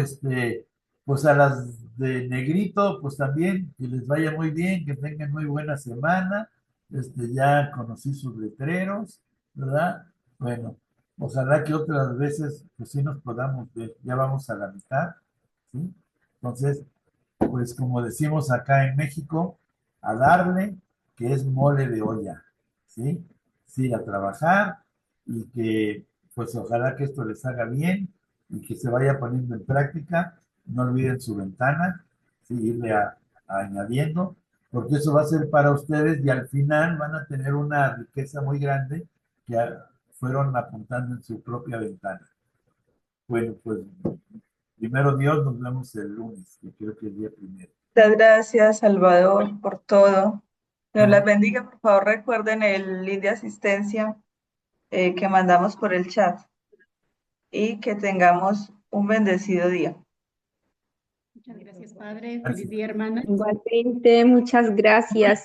pues a las de negrito, pues también, que les vaya muy bien, que tengan muy buena semana. Ya conocí sus letreros, ¿verdad? Bueno, ojalá que otras veces, pues sí nos podamos ver, ya vamos a la mitad, ¿sí? Entonces, pues como decimos acá en México, a darle, que es mole de olla, ¿sí? Sí, a trabajar y que pues ojalá que esto les haga bien y que se vaya poniendo en práctica. No olviden su ventana, ¿sí? Irle añadiendo, porque eso va a ser para ustedes y al final van a tener una riqueza muy grande que fueron apuntando en su propia ventana. Bueno, pues primero Dios, nos vemos el lunes, que creo que es el día primero. Muchas gracias, Salvador, por todo. Dios las bendiga. Por favor, recuerden el link de asistencia que mandamos por el chat y que tengamos un bendecido día. Muchas gracias, Padre. Gracias. Feliz día, hermana. Igualmente, muchas gracias.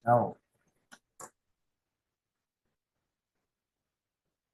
Chao.